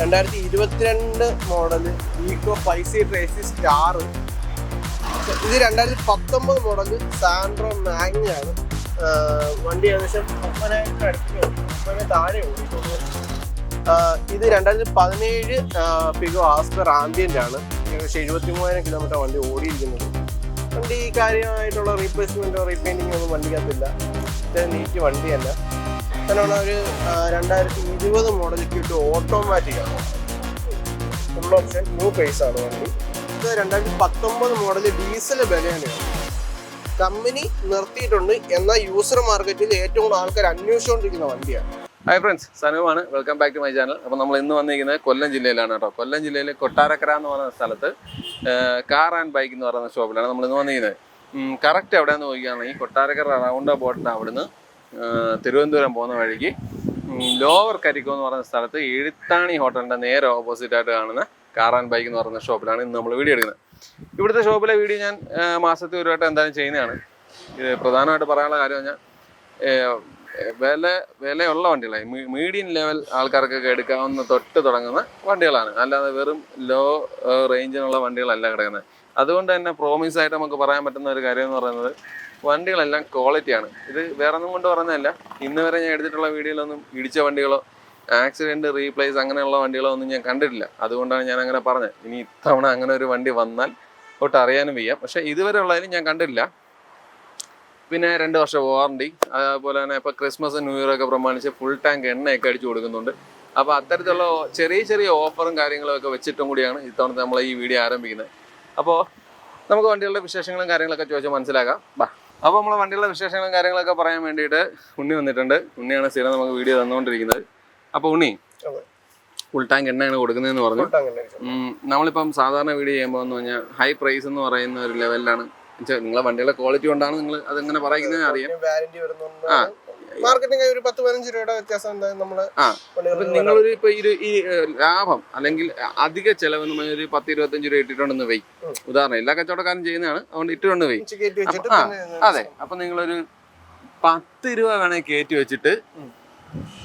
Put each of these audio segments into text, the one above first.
2022 model Eeco 5 seater AC star. ഇത് 2019 model Santro മാഗ്നയാണ്. വണ്ടി ഏകദേശം 30,000 അടുത്ത് താഴെ ഓടിയിട്ടുള്ളത്. ഇത് 2017 പിഗോ ആസ്പർ ആംബിയൻ്റ് ആണ്. ഏകദേശം 73,000 കിലോമീറ്റർ വണ്ടി ഓടിയിരിക്കുന്നത്. വണ്ടി കാര്യമായിട്ടുള്ള റീപ്ലേസ്മെൻറ്റോ റീപെയിൻറ്റിങ്ങോ ഒന്നും വണ്ടിക്കകത്തില്ല. നീറ്റ് വണ്ടി തന്നെ. അങ്ങനെയുള്ള ഒരു 2020 മോഡൽ ക്യൂട്ട് ഓട്ടോമാറ്റിക് ആണ്. ഫുൾ ഓപ്ഷൻ ന്യൂ ഫേസ് ആണ് വണ്ടി. ഇത് 2019 മോഡൽ ഡീസൽ ബലേനയാണ്. കമ്പനി നിർത്തിയിട്ടുണ്ട്, എന്നാൽ യൂസർ മാർക്കറ്റിൽ ഏറ്റവും കൂടുതൽ ആൾക്കാർ അന്വേഷിച്ചുകൊണ്ടിരിക്കുന്ന വണ്ടിയാണ്. ഹായ് ഫ്രണ്ട്സ്, സനുവാണ്. Welcome back to my channel. അപ്പോൾ നമ്മൾ ഇന്ന് വന്നിരിക്കുന്നത് കൊല്ലം ജില്ലയിലാണ് കേട്ടോ. കൊല്ലം ജില്ലയിലെ കൊട്ടാരക്കര എന്ന് പറയുന്ന സ്ഥലത്ത് കാർ ആൻഡ് ബൈക്ക് എന്ന് പറയുന്ന ഷോപ്പിലാണ് നമ്മൾ ഇന്ന് വന്നിരിക്കുന്നത്. കറക്റ്റ് എവിടെയാണെന്ന് നോക്കുകയാണെങ്കിൽ കൊട്ടാരക്കര റൗണ്ട് അബൌട്ടിന് അവിടുന്ന് തിരുവനന്തപുരം പോകുന്ന വഴിക്ക് ലോവർ കരിക്കോ എന്ന് പറയുന്ന സ്ഥലത്ത് എഴുത്താണി ഹോട്ടലിൻ്റെ നേരെ ഓപ്പോസിറ്റായിട്ട് കാണുന്ന കാർ ആൻഡ് ബൈക്ക് എന്ന് പറയുന്ന ഷോപ്പിലാണ് ഇന്ന് നമ്മൾ വീഡിയോ എടുക്കുന്നത്. ഇവിടുത്തെ ഷോപ്പിലെ വീഡിയോ ഞാൻ മാസത്തിൽ ഒരു വട്ടം എന്തായാലും ചെയ്യുന്നതാണ്. ഇത് പ്രധാനമായിട്ട് പറയാനുള്ള കാര്യം പറഞ്ഞാൽ വിലയുള്ള വണ്ടികളാണ്. മീഡിയം ലെവൽ ആൾക്കാർക്കൊക്കെ എടുക്കാവുന്ന തൊട്ട് തുടങ്ങുന്ന വണ്ടികളാണ്, അല്ലാതെ വെറും ലോ റേഞ്ചിനുള്ള വണ്ടികളല്ല കിടക്കുന്നത്. അതുകൊണ്ട് തന്നെ പ്രോമിസ് ആയിട്ട് നമുക്ക് പറയാൻ പറ്റുന്ന ഒരു കാര്യം എന്ന് പറയുന്നത് വണ്ടികളെല്ലാം ക്വാളിറ്റിയാണ്. ഇത് വേറെ ഒന്നും കൊണ്ട് പറഞ്ഞതല്ല, ഇന്ന് വരെ ഞാൻ എടുത്തിട്ടുള്ള വീഡിയോയിലൊന്നും ഇടിച്ച വണ്ടികളോ ആക്സിഡൻറ്റ് റീപ്ലേസ് അങ്ങനെയുള്ള വണ്ടികളോ ഒന്നും ഞാൻ കണ്ടിട്ടില്ല. അതുകൊണ്ടാണ് ഞാൻ അങ്ങനെ പറഞ്ഞത്. ഇനി ഇത്തവണ അങ്ങനെ ഒരു വണ്ടി വന്നാൽ ഒട്ട് അറിയാനും വയ്യ. പക്ഷേ ഇതുവരെ ഉള്ളതിലും ഞാൻ കണ്ടിട്ടില്ല. പിന്നെ 2 വർഷം വാറണ്ടി, അതുപോലെ തന്നെ ഇപ്പോൾ ക്രിസ്മസ് ന്യൂ ഇയർ ഒക്കെ പ്രമാണിച്ച് ഫുൾ ടാങ്ക് എണ്ണയൊക്കെ അടിച്ചു കൊടുക്കുന്നുണ്ട്. അപ്പോൾ അത്തരത്തിലുള്ള ചെറിയ ചെറിയ ഓഫറും കാര്യങ്ങളൊക്കെ വെച്ചിട്ടും കൂടിയാണ് ഇത്തവണത്തെ നമ്മൾ ഈ വീഡിയോ ആരംഭിക്കുന്നത്. അപ്പോൾ നമുക്ക് വണ്ടികളുടെ വിശേഷങ്ങളും കാര്യങ്ങളൊക്കെ ചോദിച്ചാൽ മനസ്സിലാക്കാം. അപ്പോൾ നമ്മൾ വണ്ടികളുടെ വിശേഷങ്ങളും കാര്യങ്ങളൊക്കെ പറയാൻ വേണ്ടിയിട്ട് ഉണ്ണി വന്നിട്ടുണ്ട്. ഉണ്ണിയാണ് സ്ഥിരം നമുക്ക് വീഡിയോ തന്നുകൊണ്ടിരിക്കുന്നത്. അപ്പോൾ ഉണ്ണി, ഫുൾ ടാങ്ക് എണ്ണയാണ് കൊടുക്കുന്നതെന്ന് പറഞ്ഞു. നമ്മളിപ്പം സാധാരണ വീഡിയോ ചെയ്യുമ്പോൾ എന്ന് പറഞ്ഞാൽ ഹൈ പ്രൈസ് എന്ന് പറയുന്ന ഒരു ലെവലിലാണ്. നിങ്ങളെ വണ്ടിയുടെ ക്വാളിറ്റി കൊണ്ടാണ് നിങ്ങൾ അതെങ്ങനെ പറയുന്നത് അറിയാം. മാർക്കറ്റിംഗ് ഒരു 10-15 രൂപയുടെ വ്യത്യാസം നമ്മള്. നിങ്ങളൊരു ഇപ്പൊ ഈ ലാഭം അല്ലെങ്കിൽ അധിക ചെലവ് ഒരു 10-25 രൂപ ഇട്ടിട്ടുണ്ടെന്ന് വൈ, ഉദാഹരണം എല്ലാ കച്ചവടക്കാരും ചെയ്യുന്നതാണ്, അതുകൊണ്ട് ഇട്ടുകൊണ്ട് വൈ. അതെ, അപ്പൊ നിങ്ങളൊരു 10 രൂപ വേണേ കയറ്റി വെച്ചിട്ട്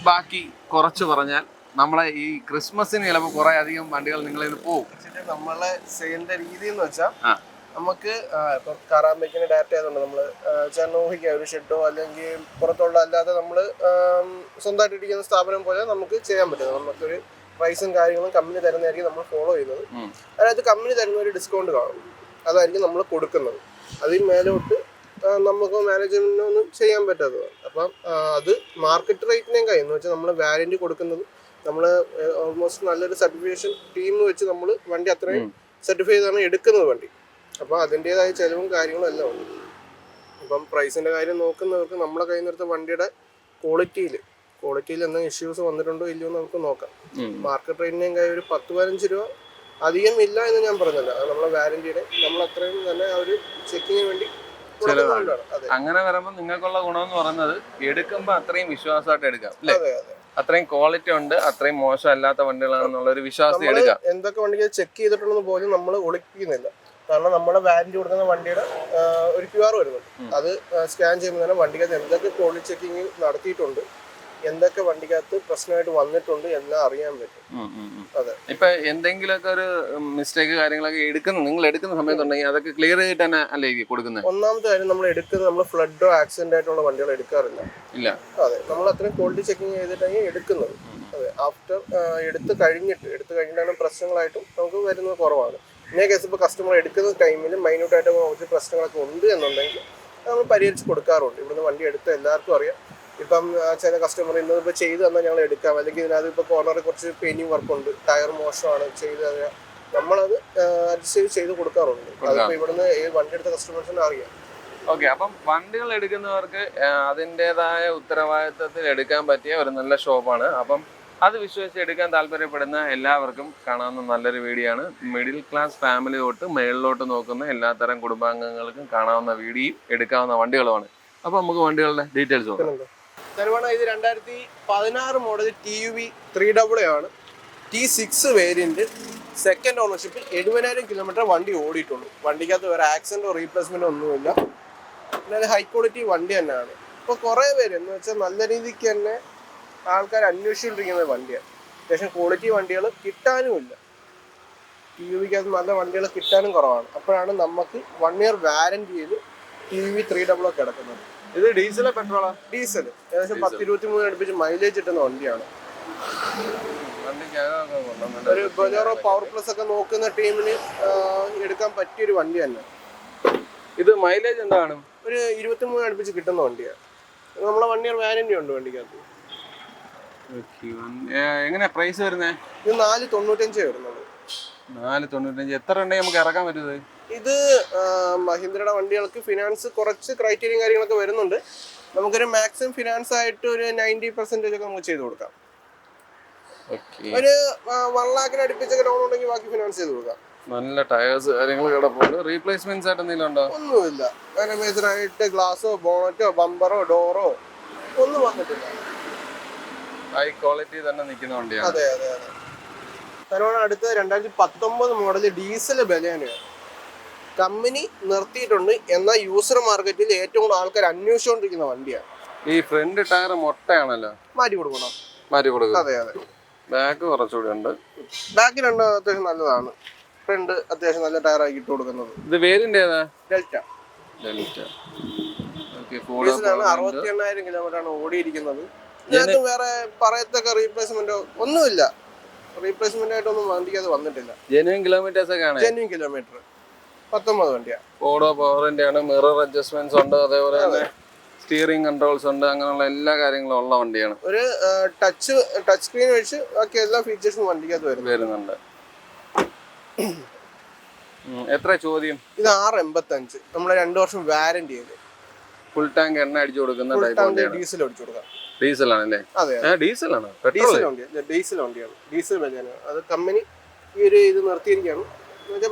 ബാക്കി കുറച്ച് പറഞ്ഞാൽ നമ്മളെ ഈ ക്രിസ്മസിന് ചിലപ്പോൾ കുറെ അധികം വണ്ടികൾ നിങ്ങളിൽ പോകും. നമ്മളെ സെയിലിന്റെ രീതി എന്ന് വെച്ചാൽ നമുക്ക് ഇപ്പം കാറാമ്പേക്കിന് ഡയറക്റ്റ് ആയതുകൊണ്ട് നമ്മൾ ഊഹിക്കുക ഒരു ഷെഡോ അല്ലെങ്കിൽ പുറത്തുള്ള അല്ലാതെ നമ്മൾ സ്വന്തമായിട്ട് ഇരിക്കുന്ന സ്ഥാപനം പോലെ നമുക്ക് ചെയ്യാൻ പറ്റുന്നത്. നമുക്കൊരു പ്രൈസും കാര്യങ്ങളും കമ്പനി തരുന്നതായിരിക്കും നമ്മൾ ഫോളോ ചെയ്യുന്നത്. അതിനകത്ത് കമ്പനി തരുന്ന ഒരു ഡിസ്കൗണ്ട് കാണും, അതായിരിക്കും നമ്മൾ കൊടുക്കുന്നത്. അതിൽ മേലോട്ട് നമുക്ക് മാനേജ്മെന്റിനൊന്നും ഒന്നും ചെയ്യാൻ പറ്റാത്തത്. അപ്പം അത് മാർക്കറ്റ് റേറ്റിനേയും കഴിയുന്നു വെച്ചാൽ നമ്മൾ വാറന്റി കൊടുക്കുന്നത് നമ്മൾ ഓൾമോസ്റ്റ് നല്ലൊരു സർട്ടിഫിക്കേഷൻ ടീം വെച്ച് നമ്മൾ വണ്ടി അത്രയും സർട്ടിഫൈ ചെയ്താണ് എടുക്കുന്നത് വണ്ടി. അപ്പോൾ അതിൻ്റെതായ ചിലവും കാര്യങ്ങളും എല്ലാം ഉണ്ട്. അപ്പം പ്രൈസിൻ്റെ കാര്യം നോക്കുന്നവർക്ക് നമ്മളെ കയ്യിൽ നിന്നെടുത്ത വണ്ടിയുടെ ക്വാളിറ്റിയിൽ എന്തെങ്കിലും ഇഷ്യൂസ് വന്നിട്ടുണ്ടോ ഇല്ലയോ എന്ന് നമുക്ക് നോക്കാം. മാർക്കറ്റ് റേറ്റിനേയും കാര്യം ഒരു 10-15 രൂപ അധികം ഇല്ല എന്ന് ഞാൻ പറഞ്ഞില്ല. അത് നമ്മളെ വാറന്റിയുടെ നമ്മൾ അത്രയും തന്നെ ആ ഒരു ചെക്കിങ്ങിന് വേണ്ടി. അങ്ങനെ വരുമ്പോൾ നിങ്ങൾക്കുള്ള ഗുണമെന്ന് പറയുന്നത് എടുക്കുമ്പോൾ അത്രയും വിശ്വാസമായിട്ട് എടുക്കാം അല്ലേ? അത്രയും ക്വാളിറ്റി ഉണ്ട്, അത്രയും മോശമല്ലാത്ത വണ്ടികളാണെന്നുള്ള ഒരു വിശ്വാസം എടുക്കാം. എന്തൊക്കെ വണ്ടികൾ ചെക്ക് ചെയ്തിട്ടുണ്ടെന്ന് പോലും നമ്മൾ ഒളിപ്പിക്കുന്നില്ല. കാരണം നമ്മുടെ വാറന്റി കൊടുക്കുന്ന വണ്ടിയുടെ ഒരു QR വരുന്നുണ്ട്. അത് സ്കാൻ ചെയ്യുമ്പോൾ തന്നെ വണ്ടിക്കകത്ത് എന്തൊക്കെ ക്വാളിറ്റി ചെക്കിങ് നടത്തിയിട്ടുണ്ട്, എന്തൊക്കെ വണ്ടിക്കകത്ത് പ്രശ്നമായിട്ട് വന്നിട്ടുണ്ട് എല്ലാം അറിയാൻ പറ്റും. അതെ, ഇപ്പൊ എന്തെങ്കിലുമൊക്കെ ഒരു മിസ്റ്റേക്ക് കാര്യങ്ങളൊക്കെ നിങ്ങൾ എടുക്കുന്ന സമയത്തുണ്ടെങ്കിൽ അതൊക്കെ ക്ലിയർ ചെയ്തിട്ട് തന്നെ അല്ലേ കൊടുക്കുന്നത്? ഒന്നാമത്തെ കാര്യം നമ്മൾ ഫ്ലഡോ ആക്സിഡന്റ് ആയിട്ടുള്ള വണ്ടികൾ എടുക്കാറില്ല. ഇല്ല, അതെ, നമ്മൾ അത്രയും ക്വാളിറ്റി ചെക്കിങ് ചെയ്തിട്ടാണ് എടുക്കുന്നത്. അതെ, ആഫ്റ്റർ എടുത്തു കഴിഞ്ഞിട്ടാണ് പ്രശ്നങ്ങളായിട്ടും നമുക്ക് വരുന്നത് കുറവാണ്. ഇന്നേ കേസ് ഇപ്പോൾ കസ്റ്റമർ എടുക്കുന്ന ടൈമിൽ മൈന്യൂട്ടായിട്ട് കുറച്ച് പ്രശ്നങ്ങളൊക്കെ ഉണ്ട് എന്നുണ്ടെങ്കിൽ നമ്മൾ പരിഹരിച്ച് കൊടുക്കാറുണ്ട്. ഇവിടുന്ന് വണ്ടി എടുത്ത എല്ലാവർക്കും അറിയാം. ഇപ്പം ചില കസ്റ്റമർ ഇന്നിപ്പോൾ ചെയ്ത് തന്നാൽ ഞങ്ങൾ എടുക്കാം, അല്ലെങ്കിൽ ഇതിനകത്ത് ഇപ്പോൾ കോർണറിൽ കുറച്ച് പെയിന്റിങ് വർക്കുണ്ട്, ടയർ മോശമാണ്, ചെയ്ത് തരാം, നമ്മളത് അഡ്ജസ്റ്റ് ചെയ്ത് കൊടുക്കാറുണ്ട്. അതിപ്പോൾ ഇവിടുന്ന് വണ്ടി എടുത്ത കസ്റ്റമേഴ്സിന് അറിയാം. ഓക്കെ, അപ്പം വണ്ടികൾ എടുക്കുന്നവർക്ക് അതിൻ്റെതായ ഉത്തരവാദിത്വത്തിൽ എടുക്കാൻ പറ്റിയ ഒരു നല്ല ഷോപ്പാണ്. അപ്പം അത് വിശ്വസിച്ച് എടുക്കാൻ താല്പര്യപ്പെടുന്ന എല്ലാവർക്കും കാണാവുന്ന നല്ലൊരു വീഡിയോ ആണ്. മിഡിൽ ക്ലാസ് ഫാമിലി തൊട്ട് മേളിലോട്ട് നോക്കുന്ന എല്ലാത്തരം കുടുംബാംഗങ്ങൾക്കും കാണാവുന്ന വീഡിയോയും എടുക്കാവുന്ന വണ്ടികളുമാണ്. അപ്പോൾ നമുക്ക് വണ്ടികളുടെ ഡീറ്റെയിൽസ് നോക്കാം. ഇത് 2016 മോഡൽ TUV 3AA ആണ്. T6 വേരിയന്റ്, സെക്കൻഡ് ഓണർഷിപ്പിൽ 70,000 കിലോമീറ്റർ വണ്ടി ഓടിയിട്ടുള്ളൂ. വണ്ടിക്കകത്ത് വേറെ ആക്സിഡന്റോ റീപ്ലേസ്മെന്റോ ഒന്നുമില്ല. പിന്നെ ഹൈ ക്വാളിറ്റി വണ്ടി തന്നെയാണ്. ഇപ്പോൾ കുറേ പേര് എന്ന് വെച്ചാൽ നല്ല രീതിക്ക് തന്നെ ആൾക്കാർ അന്വേഷിച്ചുകൊണ്ടിരിക്കുന്ന വണ്ടിയാണ്. അത്യാവശ്യം ക്വാളിറ്റി വണ്ടികൾ കിട്ടാനും ഇല്ല. TVക്കകത്ത് നല്ല വണ്ടികൾ കിട്ടാനും കുറവാണ്. അപ്പോഴാണ് നമുക്ക് 1 year വാരന്റിയിൽ TVV 300 കിടക്കുന്നത്. ഇത് ഡീസലോ പെട്രോളോ? ഡീസൽ. ഏകദേശം 10-23 അടുപ്പിച്ച് മൈലേജ് കിട്ടുന്ന വണ്ടിയാണ്. ഒരു ബൊലേറോ പവർ പ്ലസ് ഒക്കെ നോക്കുന്ന ടീമിന് എടുക്കാൻ പറ്റിയൊരു വണ്ടി തന്നെ. ഇത് മൈലേജ് എന്താണ്? ഒരു 23 അടുപ്പിച്ച് കിട്ടുന്ന വണ്ടിയാണ്. നമ്മളെ 1 year വാരന്റി ഉണ്ട് വണ്ടിക്കകത്ത്. എങ്ങനെയാ പ്രൈസ് വരുന്നത്? ഇത് 495 വരുന്നത്. 495. എത്ര ഉണ്ടെങ്കിൽ നമുക്ക് ഇറക്കാൻ പറ്റുന്നത്? ഇത് മഹീന്ദ്രയുടെ വണ്ടികൾക്ക് ഫിനാൻസ് കുറച്ച് ക്രൈറ്റീരിയൻ കാര്യങ്ങളൊക്കെ വരുന്നുണ്ട്. നമുക്കൊരു മാക്സിമം ഫിനാൻസ് ആയിട്ട് ഒരു 90% ഒക്കെ നമുക്ക് ചെയ്ത് കൊടുക്കാം. ഒരു 1 lakh അടുപ്പിച്ചൊക്കെ ലോൺ ഉണ്ടെങ്കിൽ ബാക്കി ഫിനാൻസ് ചെയ്ത് കൊടുക്കാം. നല്ല ടയേഴ്സ് കാര്യങ്ങൾ കിടപ്പുണ്ട്. റീപ്ലേസ്മെന്റ്സ് ആയിട്ട് എന്തെങ്കിലും ഉണ്ടോ? ഒന്നുമില്ല. അങ്ങനെ മേജറായിട്ട് ഗ്ലാസോ ബോണറ്റോ ബമ്പറോ ഡോറോ ഒന്നും വന്നിട്ടില്ല. ഹൈ ക്വാളിറ്റി തന്നെ നിൽക്കുന്ന വണ്ടിയാണ്. അതെ അതെ അതെ. തരുവാണ് അടുത്ത 2019 മോഡൽ ഡീസൽ ബലേനയാണ്. കമ്പനി നിർത്തിയിട്ടുണ്ട്. എന്നാൽ യൂസർ മാർക്കറ്റിൽ ഏറ്റവും കൂടുതൽ ആൾക്കാർ അന്വേഷിച്ചുകൊണ്ടിരിക്കുന്ന വണ്ടിയാണ്. ഈ ഫ്രണ്ട് ടയർ മൊട്ടയാണല്ലോ, മാറ്റി കൊടുക്കണം. മാറ്റി കൊടുക്കും. അതെ അതെ. ബാക്ക് കുറച്ചുകൂടി ഉണ്ട്. ബാക്ക് രണ്ടും അത്യാവശ്യം നല്ലതാണ്. ഫ്രണ്ട് അത്യാവശ്യം നല്ല ടയർ ആക്കി ഇട്ട് കൊടുക്കുന്നത്. ഇത് വേരിയന്റ് ഏതാ? ഡെൽറ്റ. ഡെൽറ്റ. 68,000 കിലോമീറ്റർ ആണ് ഓടിയിരിക്കുന്നത്. ഇതിനകത്ത് വേറെ പറയത്തക്ക റീപ്ലേസ്മെന്റോ ഒന്നുമില്ല. റീപ്ലേസ്മെന്റ് ആയിട്ടൊന്നും വണ്ടിക്ക് അത് വന്നിട്ടില്ല. ജെന്യൂൻ കിലോമീറ്റേഴ്സ് ഒക്കെ ആണ്. ജെന്യൂൻ കിലോമീറ്റർ 19 വണ്ടിയാണ്. ഫോർഡോ പവറിന്റെ ആണ്. മിറർ അഡ്ജസ്റ്റ്മെന്റ്സ് ഉണ്ട്. അതേപോലെ തന്നെ സ്റ്റിയറിംഗ് കൺട്രോൾസ് ഉണ്ട്. അങ്ങനെയുള്ള എല്ലാ കാര്യങ്ങളും ഉള്ള വണ്ടിയാണ്. ഒരു ടച്ച് സ്ക്രീൻ വെച്ച് ബാക്കി എല്ലാ ഫീച്ചേഴ്സും വണ്ടിക്കകത്ത് വരുന്നുണ്ട്. എത്ര ചോദ്യം? ഇത് 685. നമ്മള് 2 വർഷം വാരന്റി ചെയ്ത് ഫുൾ ടാങ്ക് എണ്ണ അടിച്ചു കൊടുക്കുന്ന ഡീസൽ അടിച്ചു കൊടുക്കാം. ഡീസൽ ആണല്ലേ? അതെ, ഡീസൽ ആണ്. ഡീസൽ വണ്ടിയാണ്. ഡീസൽ ബലേന. അത് കമ്പനി ഈ ഒരു ഇത് നിർത്തിയിരിക്കുകയാണ്.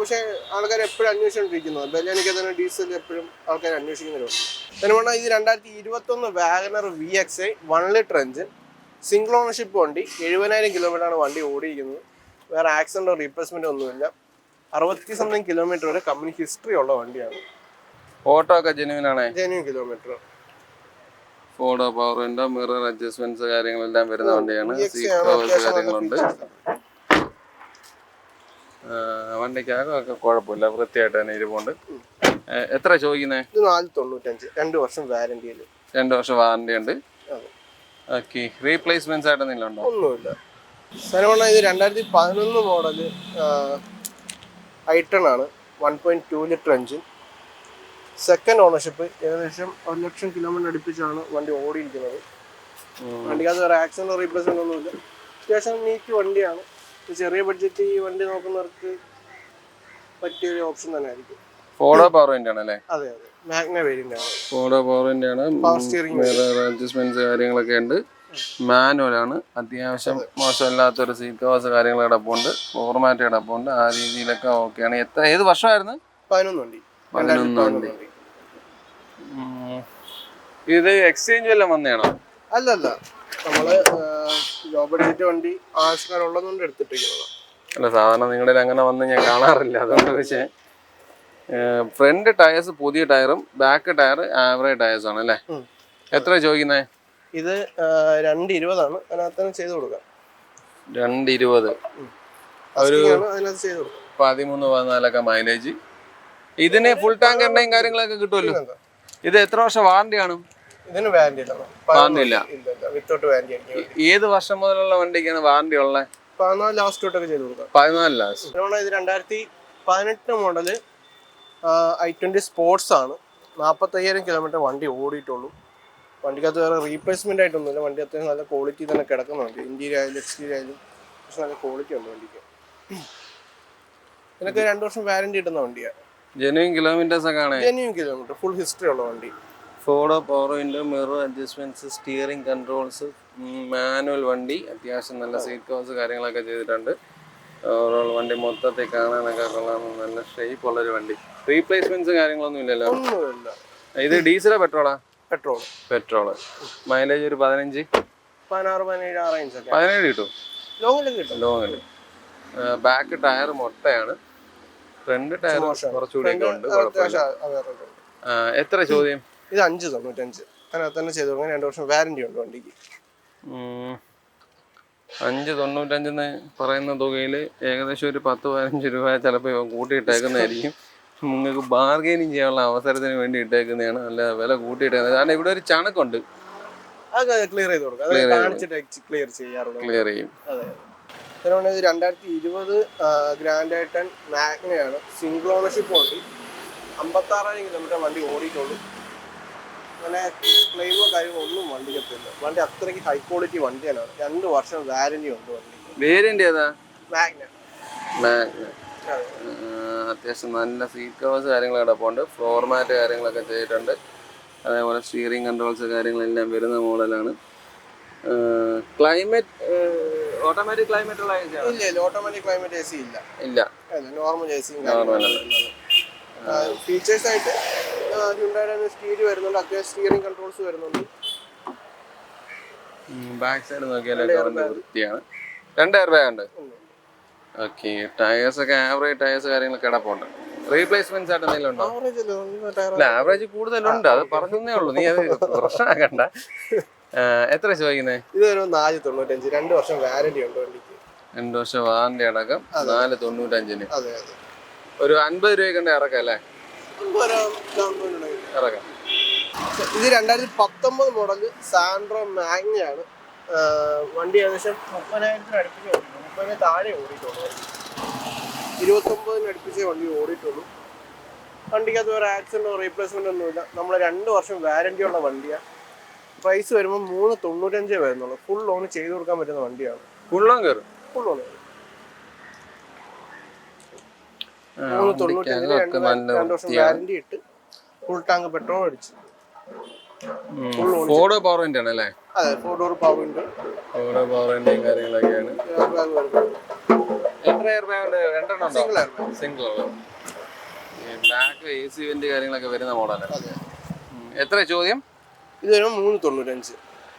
പക്ഷേ ആൾക്കാർ എപ്പോഴും അന്വേഷിച്ചുകൊണ്ടിരിക്കുന്നത് ബലേനയ്ക്ക് തന്നെ ഡീസൽ എപ്പോഴും ആൾക്കാർ അന്വേഷിക്കുന്നവരുണ്ട്. തന്നെ ഇത് 2021 WagonR VXi 1 litre engine single ownership വണ്ടി. 70,000 കിലോമീറ്റർ ആണ് വണ്ടി ഓടിയിരിക്കുന്നത്. വേറെ ആക്സിഡന്റോ റീപ്ലേസ്മെന്റോ ഒന്നുമില്ല. 60-something കിലോമീറ്റർ വരെ കമ്പനി ഹിസ്റ്ററി ഉള്ള വണ്ടിയാണ്. ഓട്ടോ ഒക്കെ ജെന്യൂൻ ആണ്. Genuine kilometre. ഫോർഡോ പവറിന്റെ മിറർ അഡ്ജസ്റ്റ്മെന്റ്സ് കാര്യങ്ങളെല്ലാം വരുന്ന വണ്ടിയാണ്. സീറ്റ് കവേഴ്സ് കാര്യങ്ങളുണ്ട്. വണ്ടിക്കകമൊക്കെ കുഴപ്പമില്ല, വൃത്തിയായിട്ട് തന്നെ ഇരിപ്പുണ്ട്. എത്ര ചോദിക്കുന്നത്? ഇത് 495. 2 വർഷം വാരന്റിയിൽ. 2 വർഷം വാറന്റി ഉണ്ട്. ഓക്കെ. റീപ്ലേസ്മെന്റ്സ് ആയിട്ട് എന്തെങ്കിലും ഉണ്ടോ? ഒന്നുമില്ല. സനവണ്ണ ഇത് 2011 മോഡല് i10 ആണ്. 1.2 ലിറ്റർ എഞ്ചിൻ. Second ownership. ഏകദേശം 1 ലക്ഷം കിലോമീറ്റർ അടുപ്പിച്ചാണ് വണ്ടി ഓടിയിരിക്കുന്നത്. വണ്ടിക്കകത്ത് വേറെ ആക്സിഡന്റ് റീപ്ലേസ്മെന്റ് ഒന്നുമില്ല. അത്യാവശ്യം നീറ്റ് വണ്ടിയാണ്. ചെറിയ ബഡ്ജറ്റ് ഈ വണ്ടി നോക്കുന്നവർക്ക് പറ്റിയൊരു ഓപ്ഷൻ തന്നെ ആയിരിക്കും. ഫോർഡോ പവറിന്റെ ആണല്ലേ? അതെ അതെ. മാഗ്ന വേരിയന്റ് ആണ്. ഫോർഡോ പവറിന്റെ ആണ്. അഡ്ജസ്റ്റ്മെന്റ്സ് കാര്യങ്ങളൊക്കെ ഉണ്ട്. മാനുവൽ ആണ്. അത്യാവശ്യം മോശമില്ലാത്തൊരു സീറ്റ് കവേഴ്സ് കാര്യങ്ങൾ കിടപ്പുണ്ട്. ഫോർമാറ്റ് കിടപ്പുണ്ട്. ആ രീതിയിലൊക്കെ ഓക്കെയാണ്. ഏത് വർഷമായിരുന്നു? 11 വണ്ടി. 11 വണ്ടി. ഇത് എക്സ്ചേഞ്ച് വല്ലതും വന്നതാണോ? അല്ലല്ല, നമ്മള് ലോ ബഡ്ജറ്റ് വണ്ടി ആവശ്യക്കാരുള്ളതുകൊണ്ട് എടുത്തിട്ടിരിക്കുന്നത്. അല്ല, സാധാരണ നിങ്ങളുടെ അങ്ങനെ വന്ന് ഞാൻ കാണാറില്ല, അതുകൊണ്ട് പക്ഷേ ഫ്രണ്ട് ടയേഴ്സ് പുതിയ ടയറും ബാക്ക് ടയർ ആവറേജ് ടയേഴ്സ് ആണ് അല്ലേ? എത്ര ചോദിക്കുന്നത്? ഇത് 220 ആണ്. അതിനകത്ത് ചെയ്ത് കൊടുക്കാം. 220. ഒരു 13-14 മൈലേജ്. ഇതിന് ഫുൾ ടാങ്ക് എണ്ണയും കാര്യങ്ങളൊക്കെ കിട്ടുമല്ലോ. ഇത് എത്ര വർഷം വാറന്റി കാണും? ഇതിന് വാറന്റി ഇല്ല. Without warranty. ഏത് വർഷം മുതലുള്ള വണ്ടിക്കാണ് വാറന്റി ഉള്ളത്? 14 ലാസ്റ്റ് തൊട്ടൊക്കെ ചെയ്ത് കൊടുക്കാം. 14 ലാസ്റ്റ്. ഇത് 2018 മോഡല് i20 സ്പോർട്സ് ആണ്. 45,000 കിലോമീറ്റർ വണ്ടി ഓടിയിട്ടുള്ളൂ. വണ്ടിക്കകത്ത് വേറെ റീപ്ലേസ്മെന്റ് ആയിട്ടൊന്നുമില്ല. വണ്ടി അത്യാവശ്യം നല്ല ക്വാളിറ്റി തന്നെ കിടക്കുന്നുണ്ട്. ഇന്റീരിയർ ആയാലും എക്സ്റ്റീരിയർ ആയാലും പക്ഷെ നല്ല ക്വാളിറ്റി ഉണ്ട് വണ്ടിക്ക്. ഇതിനൊക്കെ 2 വർഷം വാറന്റി കിട്ടുന്ന വണ്ടിയാണ്. ജെന്യൂൻ കിലോമീറ്റേഴ്സ് ഒക്കെ ആണ്. ജെന്യൂൻ കിലോമീറ്റർ, ഫുൾ ഹിസ്റ്ററി ഉള്ള വണ്ടി. ഫോർഡോ power window, mirror adjustments, steering controls, manual വണ്ടി. അത്യാവശ്യം നല്ല സീറ്റ് കവേഴ്സ് കാര്യങ്ങളൊക്കെ ചെയ്തിട്ടുണ്ട്. ഓവറോൾ വണ്ടി മൊത്തത്തിൽ കാണാനൊക്കെ കൊള്ളാം. നല്ല ഷേപ്പ് ഉള്ളൊരു വണ്ടി. റീപ്ലേസ്മെന്റ്സ് കാര്യങ്ങളൊന്നും ഇല്ലല്ലോ? ഒന്നുമില്ല. ഇത് ഡീസലോ പെട്രോളാ? പെട്രോൾ. പെട്രോള്. മൈലേജ് ഒരു 15, 16, 17 ആ റേഞ്ച് ഒക്കെ. 17 കിട്ടും. ലോങ്ങിലും കിട്ടും. ലോങ്ങില്. ബാക്ക് ടയർ മൊട്ടയാണ്. ഫ്രണ്ട് ടയർ കുറച്ചുകൂടി ഉണ്ട്. എത്ര ചോദ്യം? ഇത് 595. അതിനകത്ത് തന്നെ ചെയ്ത് കൊടുക്കാൻ 2 വർഷം വാറന്റി ഉണ്ട് വണ്ടിക്ക്. 595 പറയുന്ന തുകയിൽ ഏകദേശം ഒരു 10-15 രൂപ ചിലപ്പോൾ ഇവൻ കൂട്ടിയിട്ടേക്കുന്നതായിരിക്കും. നിങ്ങൾക്ക് ബാർഗെയിനിങ് ചെയ്യാനുള്ള അവസരത്തിന് വേണ്ടി ഇട്ടേക്കുന്നതാണ്, അല്ല വില കൂട്ടിയിട്ടേക്കുന്നത്. കാരണം ഇവിടെ ഒരു ചണക്കുണ്ട്, അത് ക്ലിയർ ചെയ്ത് കൊടുക്കാം. ക്ലിയർ ചെയ്യാറുണ്ട്. ക്ലിയർ ചെയ്യും. അതെ. 2020 ഗ്രാൻഡ് ഐട്ടൺ മാഗ്നയാണ്. സിംഗിൾ ഓണർഷിപ്പ് വണ്ടി, 56,000 കിലോമീറ്റർ വണ്ടി ഓടിയിട്ടുള്ളൂ. അങ്ങനെ ക്ലെയിമോ കാര്യങ്ങളോ ഒന്നും വണ്ടിക്കത്തില്ല. വണ്ടി അത്രയ്ക്ക് ഹൈ ക്വാളിറ്റി വണ്ടിയാണ്. 2 വർഷം വാറന്റി ഉണ്ട് വണ്ടി. വേരിയന്റ് ഏതാ? മാഗ്ന. അത്യാവശ്യം നല്ല സീറ്റ് കവേഴ്സ് കാര്യങ്ങൾ കിടപ്പുണ്ട്, ഫ്ലോർ മാറ്റ് കാര്യങ്ങളൊക്കെ ചെയ്തിട്ടുണ്ട്. അതേപോലെ സ്റ്റിയറിംഗ് കൺട്രോൾസ് കാര്യങ്ങളെല്ലാം വരുന്ന മോഡലാണ്. ക്ലൈമറ്റ് ഓട്ടോമാറ്റിക് ക്ലൈമറ്റ് ഉള്ള ഇല്ല, ഓട്ടോമാറ്റിക് ക്ലൈമറ്റ് AC ഇല്ല. Normal AC. ഫീച്ചേഴ്സ് ആയിട്ട് ഹ്യുണ്ടായിയുടെ സ്റ്റീരിയോ വരുന്നുണ്ട്, അത്യാവശ്യം സ്റ്റിയറിംഗ് കൺട്രോൾസ് വരുന്നുണ്ട്. ബാക്ക് സൈഡ് നോക്കിയാലൊക്കെ വൃത്തിയാണ്. 2 എയർ ബാഗ് ഉണ്ട്. ഓക്കെ. ടയേഴ്സ് ഒക്കെ ആവറേജ് ടയേഴ്സ് കാര്യങ്ങളൊക്കെ കിടപ്പുണ്ട്. റീപ്ലേസ്മെന്റ്സ് ആയിട്ട് എന്തെങ്കിലും ഉണ്ടോ? അല്ല, ആവറേജ് കൂടുതലുണ്ട്, അത് പറഞ്ഞേ ഉള്ളൂ, നീ അത് പ്രശ്നമാക്കണ്ട. എത്ര ചോദിക്കുന്നത്? ഇത് 495, 2 വർഷം വാറന്റി ഉണ്ട് വണ്ടിക്ക്. 2 വർഷം വാറന്റി അടക്കം 495. അതെ അതെ. ഒരു 50 രൂപയ്ക്ക് ഇറക്കാം അല്ലേ? ഇറക്കാം. ഇത് 2019 മോഡൽ സാൻഡ്രോ മാഗ്നയാണ്. വണ്ടി ഏകദേശം 30,000 അടുപ്പിച്ച് ഓടിക്കും. 30,000 താഴെ ഓടിയിട്ടുള്ളൂ. 29 അടുപ്പിച്ചേ വണ്ടി ഓടിയിട്ടുള്ളൂ. വണ്ടിക്കകത്ത് വേറെ ആക്സിഡന്റോ റീപ്ലേസ്മെന്റ് ഒന്നുമില്ല. നമ്മൾ 2 വർഷം വാറന്റി ഉള്ള വണ്ടിയാണ്. പ്രൈസ് വരുമ്പോൾ 395 വരുന്നുള്ളൂ. ഫുൾ ലോൺ ചെയ്ത് കൊടുക്കാൻ പറ്റുന്ന വണ്ടിയാണ്. ഫുൾ ലോൺ കയറും? ഫുൾ ലോൺ 395, 2 വർഷം വാറന്റി ഇട്ട് ഫുൾ ടാങ്ക് പെട്രോൾ അടിച്ച്. ഫോർഡ് പവർ വിൻഡ് ആണ് അല്ലേ? അതെ, 4 ഡോർ പവർ വിൻഡ്. പവർ വിൻഡും കാര്യങ്ങളൊക്കെയാണ്. എത്ര എയർ ബാഗ് ഉണ്ട്? 2 ഉണ്ടോ? സിംഗിൾ. ബാക്ക് AC വെന്റ് കാര്യങ്ങളൊക്കെ വരുന്ന മോഡലാണ്. എത്ര ചോദ്യം? ഇത് വരുമ്പോൾ 395.